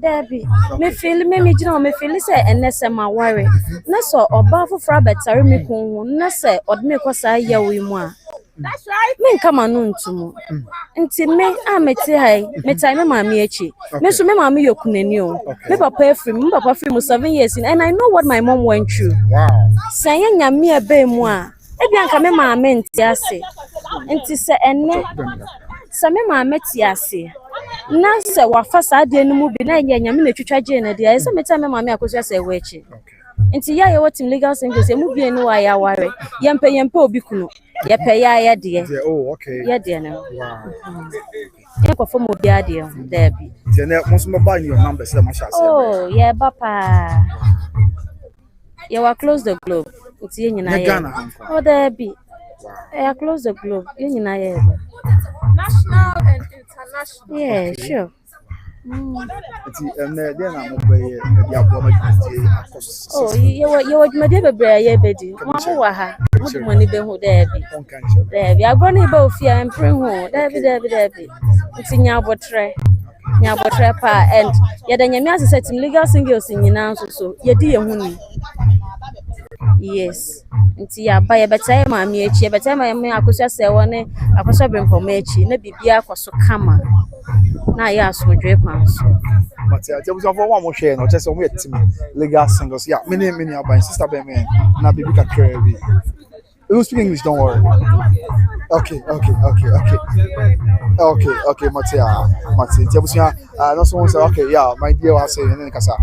Speaker 5: Debbie. Me feel me jina me feel say enese ma worry. Na so oba fofra betare me kun na say odme kwasa ya wi mu a. That's right. Me nka ma no ntumu. Nti me amete hai, me time ma me echi. Me so me ma me yokunani o. Me papa free mu 7 years and I know what my mom went through.
Speaker 1: Wow.
Speaker 5: Say nyame ebe mu a. Ebi anka me ma me nti ase. Nti se enne. Se me ma me ti ase. Na se wa fa sa de no mu bi na nyame na twitwa je na de. Se me time ma me Akosua Serwaa echi. Nti ya ye Team Legal Singles mu bi enu wa ya ware. Yempe obi kunu. Yepe ya de.
Speaker 1: Oh, okay.
Speaker 5: Ya de no.
Speaker 1: Wow.
Speaker 5: Ya ko fo mo bi ade o there bi.
Speaker 1: Then once me buy your numbers let me share.
Speaker 5: Oh, yeah papa. You are close the globe. It's ye nyina ye. Oh, there be. You close the globe. Ye nyina ye.
Speaker 6: National and international.
Speaker 5: Yeah, sure. Oh, you would Madame Bray, Betty. Mamuaha, money be who there be. There be. I'm going to both here and bring home. There be. It's in your botre. And yet, then your master said Team Legal Singles in your answer, so ye dear honey. Yes. Nti ya ba ye beta ma mi echi, ye beta ma me Akosua Serwaa ne Akosua Brempom echi na bibia kwaso kama. Na ya asomdwe kwan so.
Speaker 1: But yeah, just for one more share, no, just we team legal singles. Yeah, many about sister be me na baby ka crazy. You speak English, don't worry. Okay. Matia. Jabusia, no someone say okay, yeah, my dear was saying in kasa.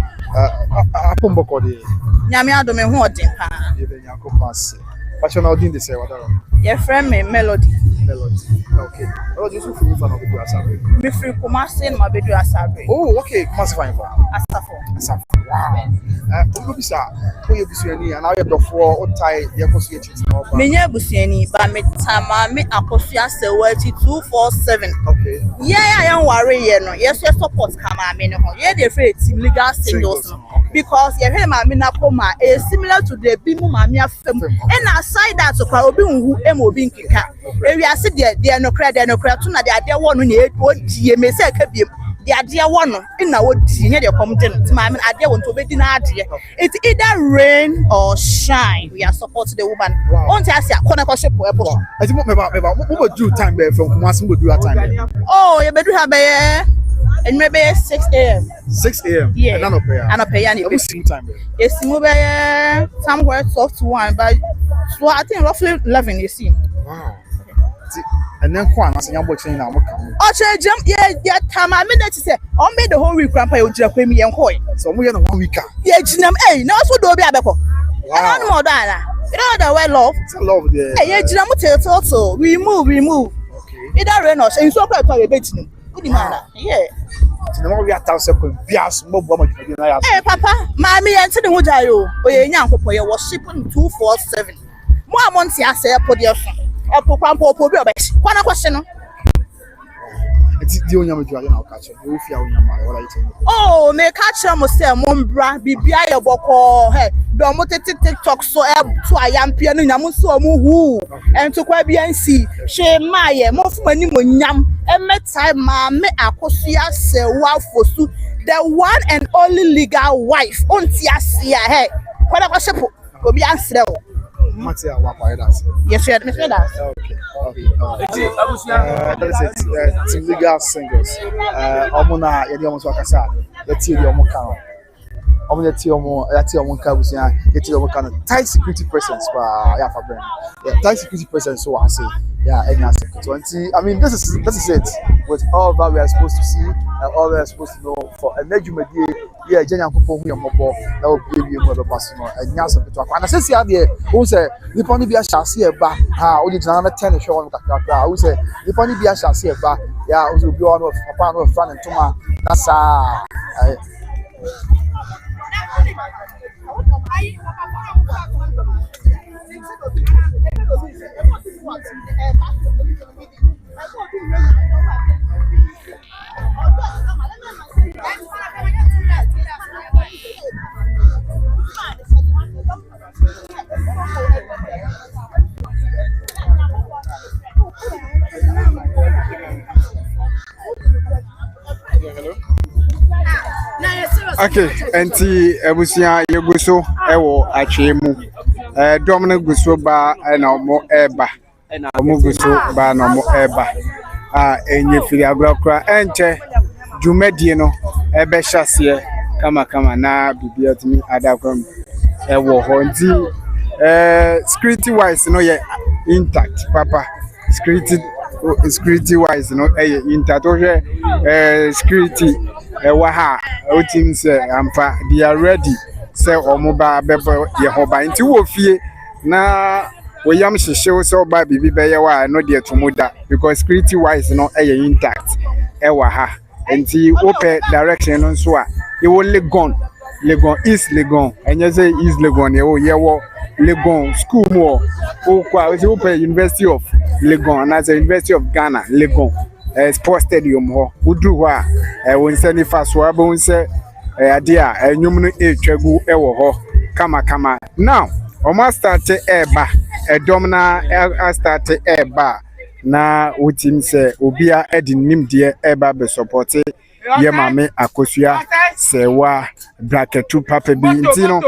Speaker 1: Apomboko de.
Speaker 3: Nyame adome ho odin pa.
Speaker 1: Ye de nyako pass. But you know din de say what are.
Speaker 3: Your friend me Melody.
Speaker 1: Okay. Oh, just for you for no be asabe.
Speaker 3: Me free Kumasi na mabedu asabe.
Speaker 1: Oh, okay. Kumasi fine for.
Speaker 3: Asafo.
Speaker 1: Wow. Obi bisa. O ye busuani and now you dofo o tie ye koso ye chiti na oba.
Speaker 3: Menye busuani ba me tama me Akosua Serwaa 247.
Speaker 1: Okay.
Speaker 3: Yeah, I am worry ye no. Yes, you support kama me no. Ye dey free team legal singles no. Because ye hear ma me na koma is similar to the bimu ma me afem. And aside that so kwa obi hu em obi nkika. We are said there no credit to na there one no ye odie me say ka biem. The idea one in na wodi near the community. My idea want to be na idea. It's either rain or shine. We are supporting the woman. On to ask ya kona kwa shepo epo.
Speaker 1: I think what do time there from Kumasi go do that time.
Speaker 3: Oh, you better have and maybe 6 a.m.
Speaker 1: 6 a.m.
Speaker 3: Yeah.
Speaker 1: And I pay any time there.
Speaker 3: It's somewhere 12 to 1, but so I think roughly 11 you see.
Speaker 1: Wow. And then Kwan as a young boy saying now.
Speaker 3: Oh, jump, yeah, time I mean that say, on me the whole week, grandpa, you just pay me and coin.
Speaker 1: So we are 1 week.
Speaker 3: Yeah, Jinam, hey, now so do be a beko. I don't know that. You know that way, love.
Speaker 1: It's a love there.
Speaker 3: Hey, yeah, Jinam, also, we move.
Speaker 1: Okay.
Speaker 3: Either rain or shine, so quite a bit. Good man. Yeah.
Speaker 1: We are 1,000 bias, more woman.
Speaker 3: Hey, Papa, Mammy, and sitting with you. We young for your worshiping 247. More months, I say, put your one question.
Speaker 1: It's the only way you are catching. You feel what are you saying?
Speaker 3: Oh, me catch him say Mombra, Bibia Boko, hey, don't TikTok so to I am piano Yamuso who and to Kwabiansi, she my most money yam, and met time ma me Akosua Serwaa for su the one and only legal wife on Tiasia, hey, what I was supposed to be answered.
Speaker 1: Matia, what are that?
Speaker 3: Yes, you had me that.
Speaker 1: Okay. That is it. Team legal singles. Omuna, yedi omo swakasa. Yeti yedi omo kano. Omo yeti omo kabusia. Yeti omo kano. Tight security presence. Yeah, for brand. Yeah, tight security presence. So I say, yeah, any aspect. 20. I mean, this is it. With all that we are supposed to see and all we are supposed to know for a major media. Yeah, Jenny Uncle who are mobile. That will be you mother personal and yes, and I say, yeah, who say, the pony be a chassis back. How did another 10 show on the car? Who say, the pony be a chassis back. Yeah, who will be on a pound of front and Toma. That's
Speaker 8: Okay, enti ebusia yeguso ewo atwemu domine guso ba na omo eba omo guso ba na omo eba enye firi agrakra enche dwumadie no ebe hyase kama na bibia timi adakram ewo ho nti security wise no ye intact papa security wise no intact security waha otim say amfa they are ready say omoba bebo ye hoba nti wo fie na woyam hyehye so ba bibi beye wa no de tomoda because security wise no intact waha nti open direction no so a e wo Legon East Legon enye say East Legon ye wo Legon school mo o kwa we open University of Legon and as University of Ghana Legon sports stadium ho udru ho a won se ni fa so abon se ade a enwum no etwagu ewo ho kama now o ma start eba edom na start eba na utim se obia edi nimde eba be support ye maame Akosua Serwaa bracketu papa bi nti no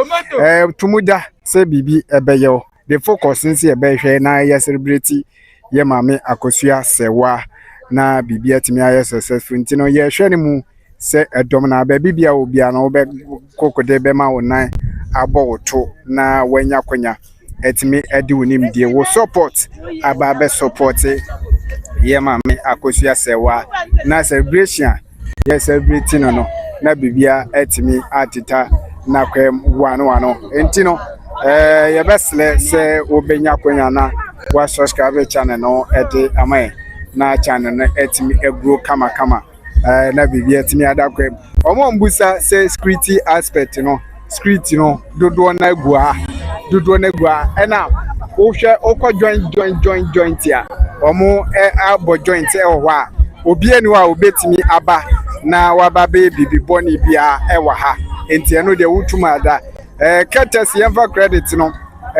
Speaker 8: tumuda se bibi ebeyo the focus nsi ebehwe na ye celebrate ye maame Akosua Serwaa na bibi atimi aye successful nti no ye hwe ne mu se edom na ba bibia obia na obe kokode be ma wonan abowoto na wanya kwanya etimi edi wonim die wo support aba be support ye maame Akosua Serwaa na celebration ye celebrating no na bibia etimi atita na kwem wano enti no ye besle se obenya kwanya na wa subscribe channel no edi amai na channel no etimi egro kama na bibia etimi adakwem omo mbusa se security aspect no security no dodo na gua ena wo hwe okọ joint ya omo abo joint ho a obi enu a obetimi aba na waba be bibi boni bia ewa ha enti eno de wutuma da courtesy emfa credit no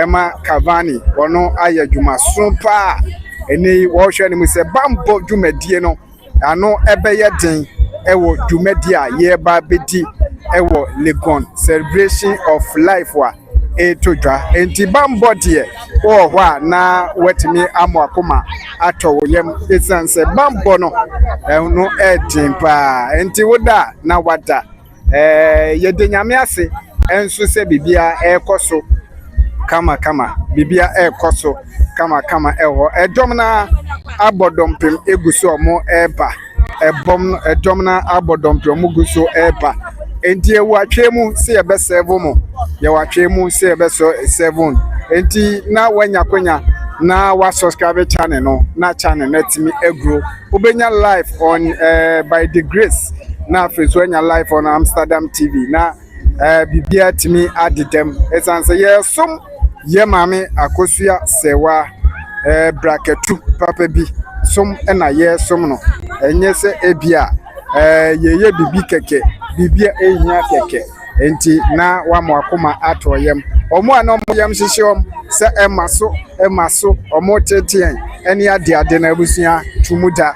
Speaker 8: ema Cavani ono aye dwuma sompa eni wo hwe ni mu se bambo dwumadie no ano ebeye den ewo dwumadi a ye ba bedi ewo Legon celebration of life wa etodwa enti bambo de wo hwa na wetimi amoakoma ato yem esanse bambo no no edimpa enti woda na wada yede nyame ase enso se bibia ekoso kama bibia ekoso kama eho edom na abodompem eguso omo eba ebom edom na abodompem omo guso eba enti ewatwemu se ebe 7 mo ye watwemu se ebe 7 enti na wanya kwanya na wa subscribe channel no na channel netimi egro obenya live on by the grace na face wanya live on Amsterdam TV na bibia timi adidem esanse ye som ye maame Akosua Serwaa bracketu papa bi som na ye som no enye se ebia ye bibi keke bibia ehia keke enti na wa moakoma atoyem omo anom yam hyehyem se emaso omo tetien eni ade na abusua tumuda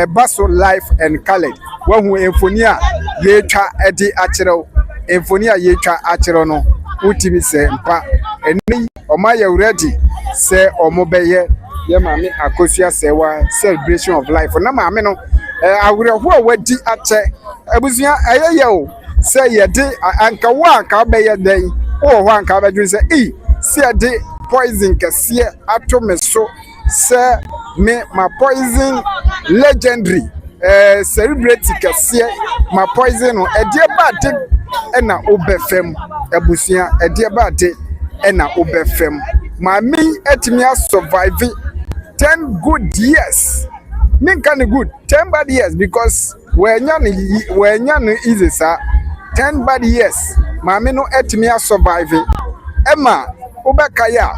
Speaker 8: baso life and colored wahu emfoni a ye twa edi akyerew emfoni a ye twa akyerew no utimi se mpa eni omo ya ready se omo beye ye maame Akosua Serwaa celebration of life na maame no awreho a wadi ache abusua ayeye o se yede anka wa anka beye den o ho anka badwin se se yede poison kase ato me so se me ma poison legendary celebrity kase ma poison no ede bade na obefem abusua ede bade na obefem ma me etimi survive 10 good years me can good 10 bad years because when you easy sir 10 bad years mama no etimi survive emma obekaya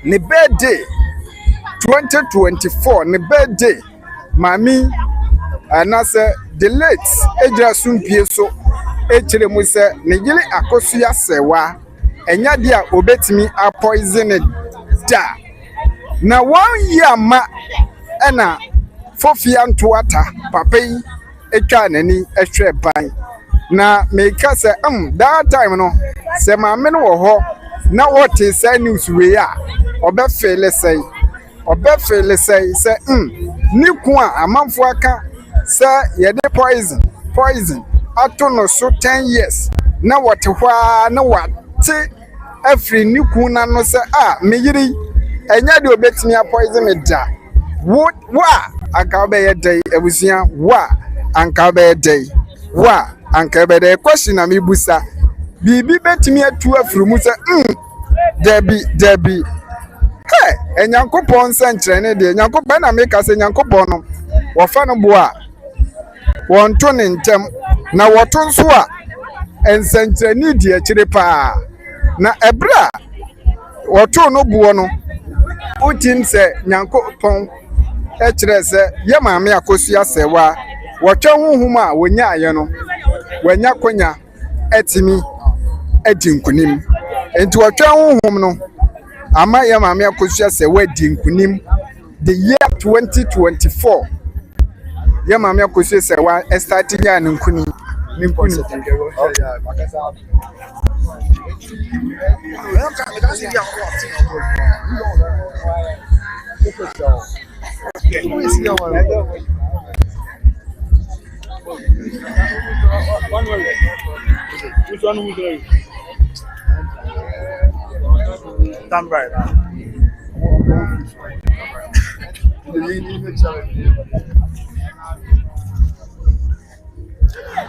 Speaker 8: ne birthday 2024 ne birthday mami anase the late ejira sumpie so echire mu se ne yiri Akosua Serwaa enya dia obetimi a poison da na 1 year ma ena fofia ntoata papai etwa nani ehwe ban na meka se that time no se maame no wo ho na what is say news we a obefele say se ni ku a amanfo aka se ye de poison ato no so 10 years na what hwa na wate afri ni ku na no se me yiri enya de obetimi a poison me da wa anka be day abusua wa anka be day wa anka be day question na me busa bibi betimi atu afiri mu se debi enyankopon senkyere ne de enyankopon na me ka se enyankopon no wo fa no bo a won to ne ntem na woto nso a ensenkyere ni di akire pa na ebra woto no bo no utim se nyankopon ekire se ye maame Akosua Serwaa wotwa huhum a wonya aye no wanya konya etimi edinkunim enti wotwa huhum no ama ye maame Akosua Serwaa edinkunim the year 2024 Ye maame Akosua Serwaa starting ya nkuni. Nkuni.
Speaker 1: Which one will you? Stand right now.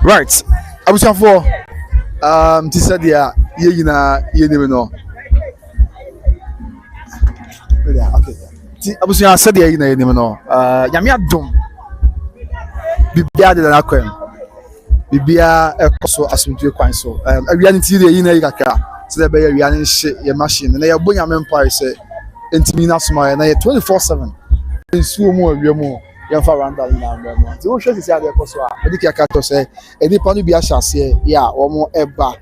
Speaker 1: Right. I was here for to say there you never know. Okay. I was here said there you never know. Yami adom. Bibia de na kwem. Bibia ekoso asumdue kwan so. Awia nti de yi na yi kakra. So that be awia ne hye ye machine. Na ye bonya mempa say entimi na soma na ye 24/7. Nsuo mu awia mu. Ye fa randa na mbra mu. Ti wo hwe sisi ade ekoso a. Odi ki aka to say enipa no bi ahyase ya omo eba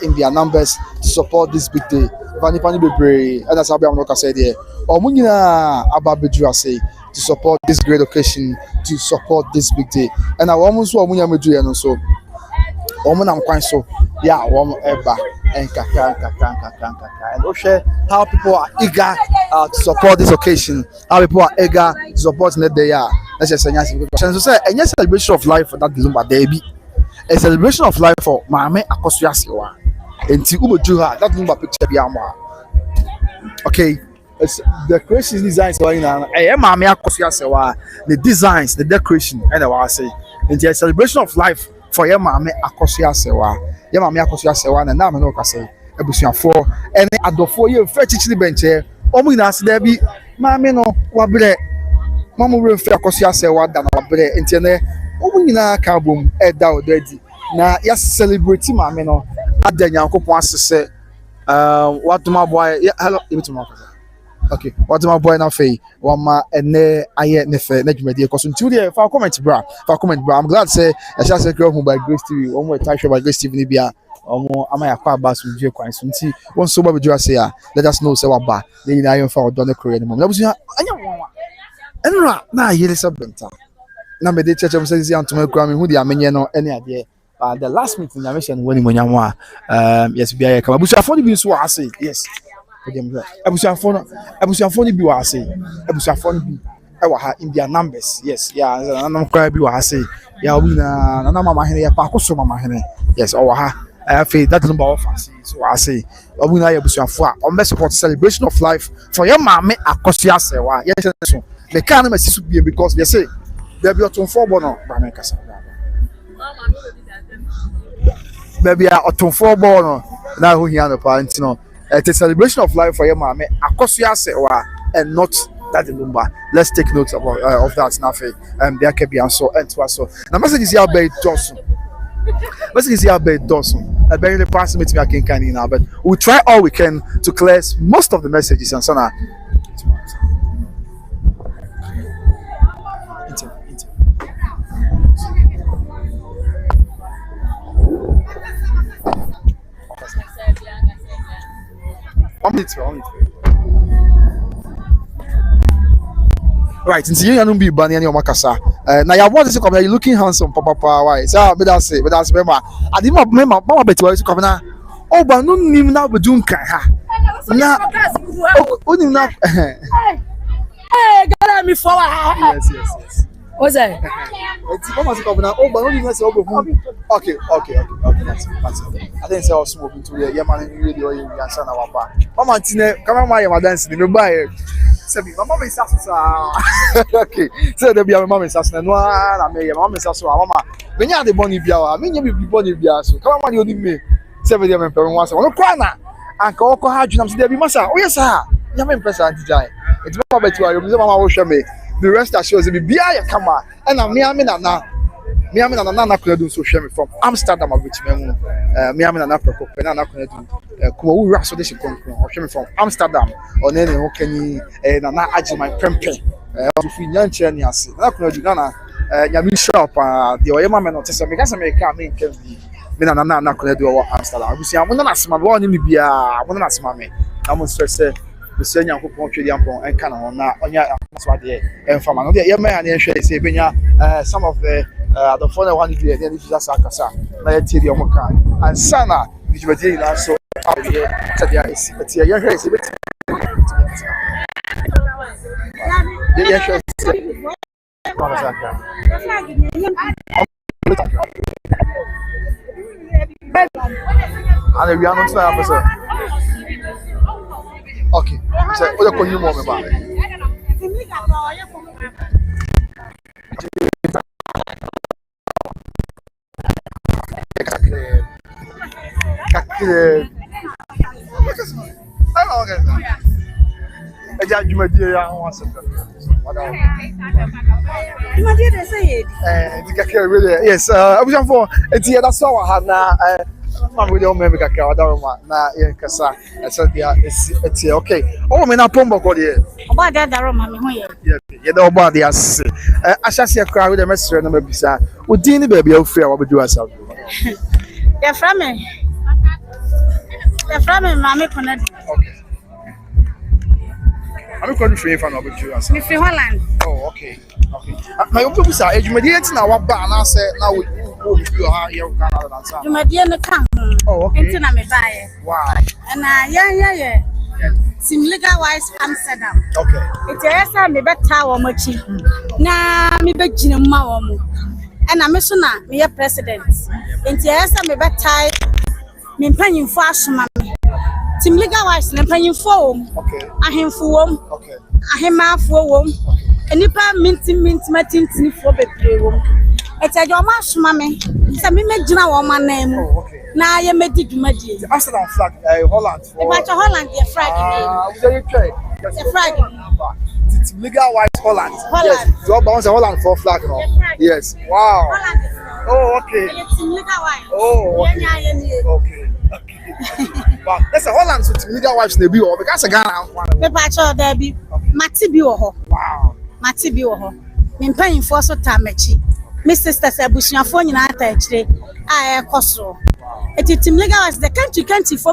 Speaker 1: in their numbers to support this big day. Vanipa no bebre. And that's how I'm not say there. Omo nyina aba bedru say to support this great occasion, to support this big day. And I almost want to do it. So, woman, I'm quite so, yeah, woman, Eba, and Kaka. And also, how people are eager to support this occasion, how people are eager to support the day. That's just a nice question. So, say, a nice celebration of life for that Lumba baby, a celebration of life for Mame Akosua Serwaa, and Tiubujuha, that Lumba picture be amwa. Okay. It's the creation designs going on. I am Mame Akosua Serwaa. The designs, the decoration, and I say, it's a celebration of life for your Mame Akosua Serwaa. Your Mame Akosua Serwaa, and now I know say, Ebusia for any other 4 year fetching bench here. Omina there be Mame no wabre. Mamu will fair Akosua Serwaa than wabre. Intene Omina Kabum, Eda already. Now, yes, celebrating Mame no. At the Yanko wants to say, what to my boy? Yeah, hello, even to my okay, what my boy now say? Wama ene aye nefe nejumedi because until there for comment bra. I'm glad say I shall say girl by Grace TV. One more time by Grace TV ni bia. Omo amaya kwa basu mjie kwan so nti won so ba bedu ase ya. Let us know say waba. Then you na for don Korea ni mom. Na busu anya won. Enra na yele se benta. Na me de church am say antoma kura me hu dia menye no ene ade. The last meeting I mentioned when we nyamwa yes bia ye kama busu afọ bi so ase. Yes. Ebusiafo ni bi wa ase ebusiafo ni bi e wa ha in their numbers yes yeah na kwa bi wa ase ya obi na mama hene ya pa Akosua mama hene yes o wa ha afi that number of us so wa ase obi na ya ebusiafo a on be support celebration of life for your Mame Akosua Serwaa yes so the can na sisu bi because they say there be otonfo bono ba me kasa baby a otonfo bono na hu hia no pa ntino. It's a celebration of life for your Mame Akosua Serwaa and not that Lumba. Let's take note of that. Nafe there can be answer and so. Now message is here by Dawson. Message is here by Dawson. I beg the pastor meet me again now, but we'll try all we can to clear most of the messages and so now. Right, since you don't be banning your makasa. Now you want to come here, you looking handsome, papa. Why? So, but that's remember. I didn't remember. Mama bet you come now. Oh, but no, you now be doing ha. Now, oh, you now.
Speaker 6: Hey, get me forward.
Speaker 1: Yes.
Speaker 6: What's that?
Speaker 1: It's mama come now. Oh, but no, you say okay. That's it. I think say also moving to the man in radio you answer na wapa. Mama tine, come on my dance ni buy. Say mama me sasa. Okay. Say there be mama sasa no na me mama sasa mama. Me nya de boni bia wa. Me nya bi boni bia so. Come on you me. Say be there me pere one say. No kwa na. Anka wo ko ha dwunam say there be masa. O yes ha. Nya me impress anti jai. It's mama betu ayo. Me mama wo hwe me. The rest assures be bia ya kama. And na me na kula do so hwe me from Amsterdam which me na preko na kula do kuma wu raso de shikonkron o hwe me from Amsterdam on any ho kani na agi my prempe to fi nyanche ni ase na kula do na nyami shop de o yema me no tese me kasa me ka me nke me na kula do o Amsterdam abusia mo na asema bo ni bia mo na asema me na mo stress se nya ko pon twedi ampon enka na ho na onya so there and from another year man and share say benya some of the phone one here then is just akasa na yeti the omoka and sana which be dey na so out here said there is but here you say yeah sure and we are not now sir okay so we go you more me ba kakre eja jumadie ya ho asem
Speaker 5: Jumadie dey say
Speaker 1: the kakre really yes abujan for enti da so wa ha na man we dey make kakre wa da ma na yen kasa esa dia eti okay o me na pombo ko dey
Speaker 5: oba da daro ma me ho ye
Speaker 1: ye da oba dey ase ahyase kra we dey mesre na mabisa odin ni ba bia ofri a wa bedu asa
Speaker 5: ya frame mama konadi
Speaker 1: okay I'm going to train for another two years.
Speaker 5: Me fi Holland.
Speaker 1: Oh, okay. Okay. My own people say, "Ejumadi eti na waba na say na we you ha here Canada na say."
Speaker 5: Jumadi no kan.
Speaker 1: Oh, okay.
Speaker 5: Enti na me bae.
Speaker 1: Wow.
Speaker 5: Na yeah. Sim legal wise Amsterdam.
Speaker 1: Okay.
Speaker 5: Eti esa me beta wo machi. Na me be gina ma wo mo. Na me so na me president. Enti esa me beta me mpanyimfo asoma me. Sim legal wise na mpanyimfo wo.
Speaker 1: Okay.
Speaker 5: Ahemfo wo.
Speaker 1: Okay.
Speaker 5: Ahemafo wo. Enipa minti matintini fo bebre wo. Eti ajo ma asoma me. Se me gina wo ma na mu.
Speaker 1: Okay.
Speaker 5: Na ye medi dwumadi.
Speaker 1: Amsterdam flag Holland.
Speaker 5: About Holland ye flag.
Speaker 1: We say try.
Speaker 5: The flag.
Speaker 1: It's legal white Holland.
Speaker 5: Holland.
Speaker 1: Yes. So bounce Holland for flag no. Yes. Wow.
Speaker 5: Holland.
Speaker 1: Oh, okay.
Speaker 5: It's legal white.
Speaker 1: Oh, okay. Okay. But that's a Holland so legal wives na bi o because Ghana
Speaker 5: Me pa cho da bi. Mati bi wo ho.
Speaker 1: wow.
Speaker 5: Mati bi wo ho. Me mpanyimfo so ta machi. Me sisters abusuafo nyina ta akire a e koso. Eti tim legal wives the country for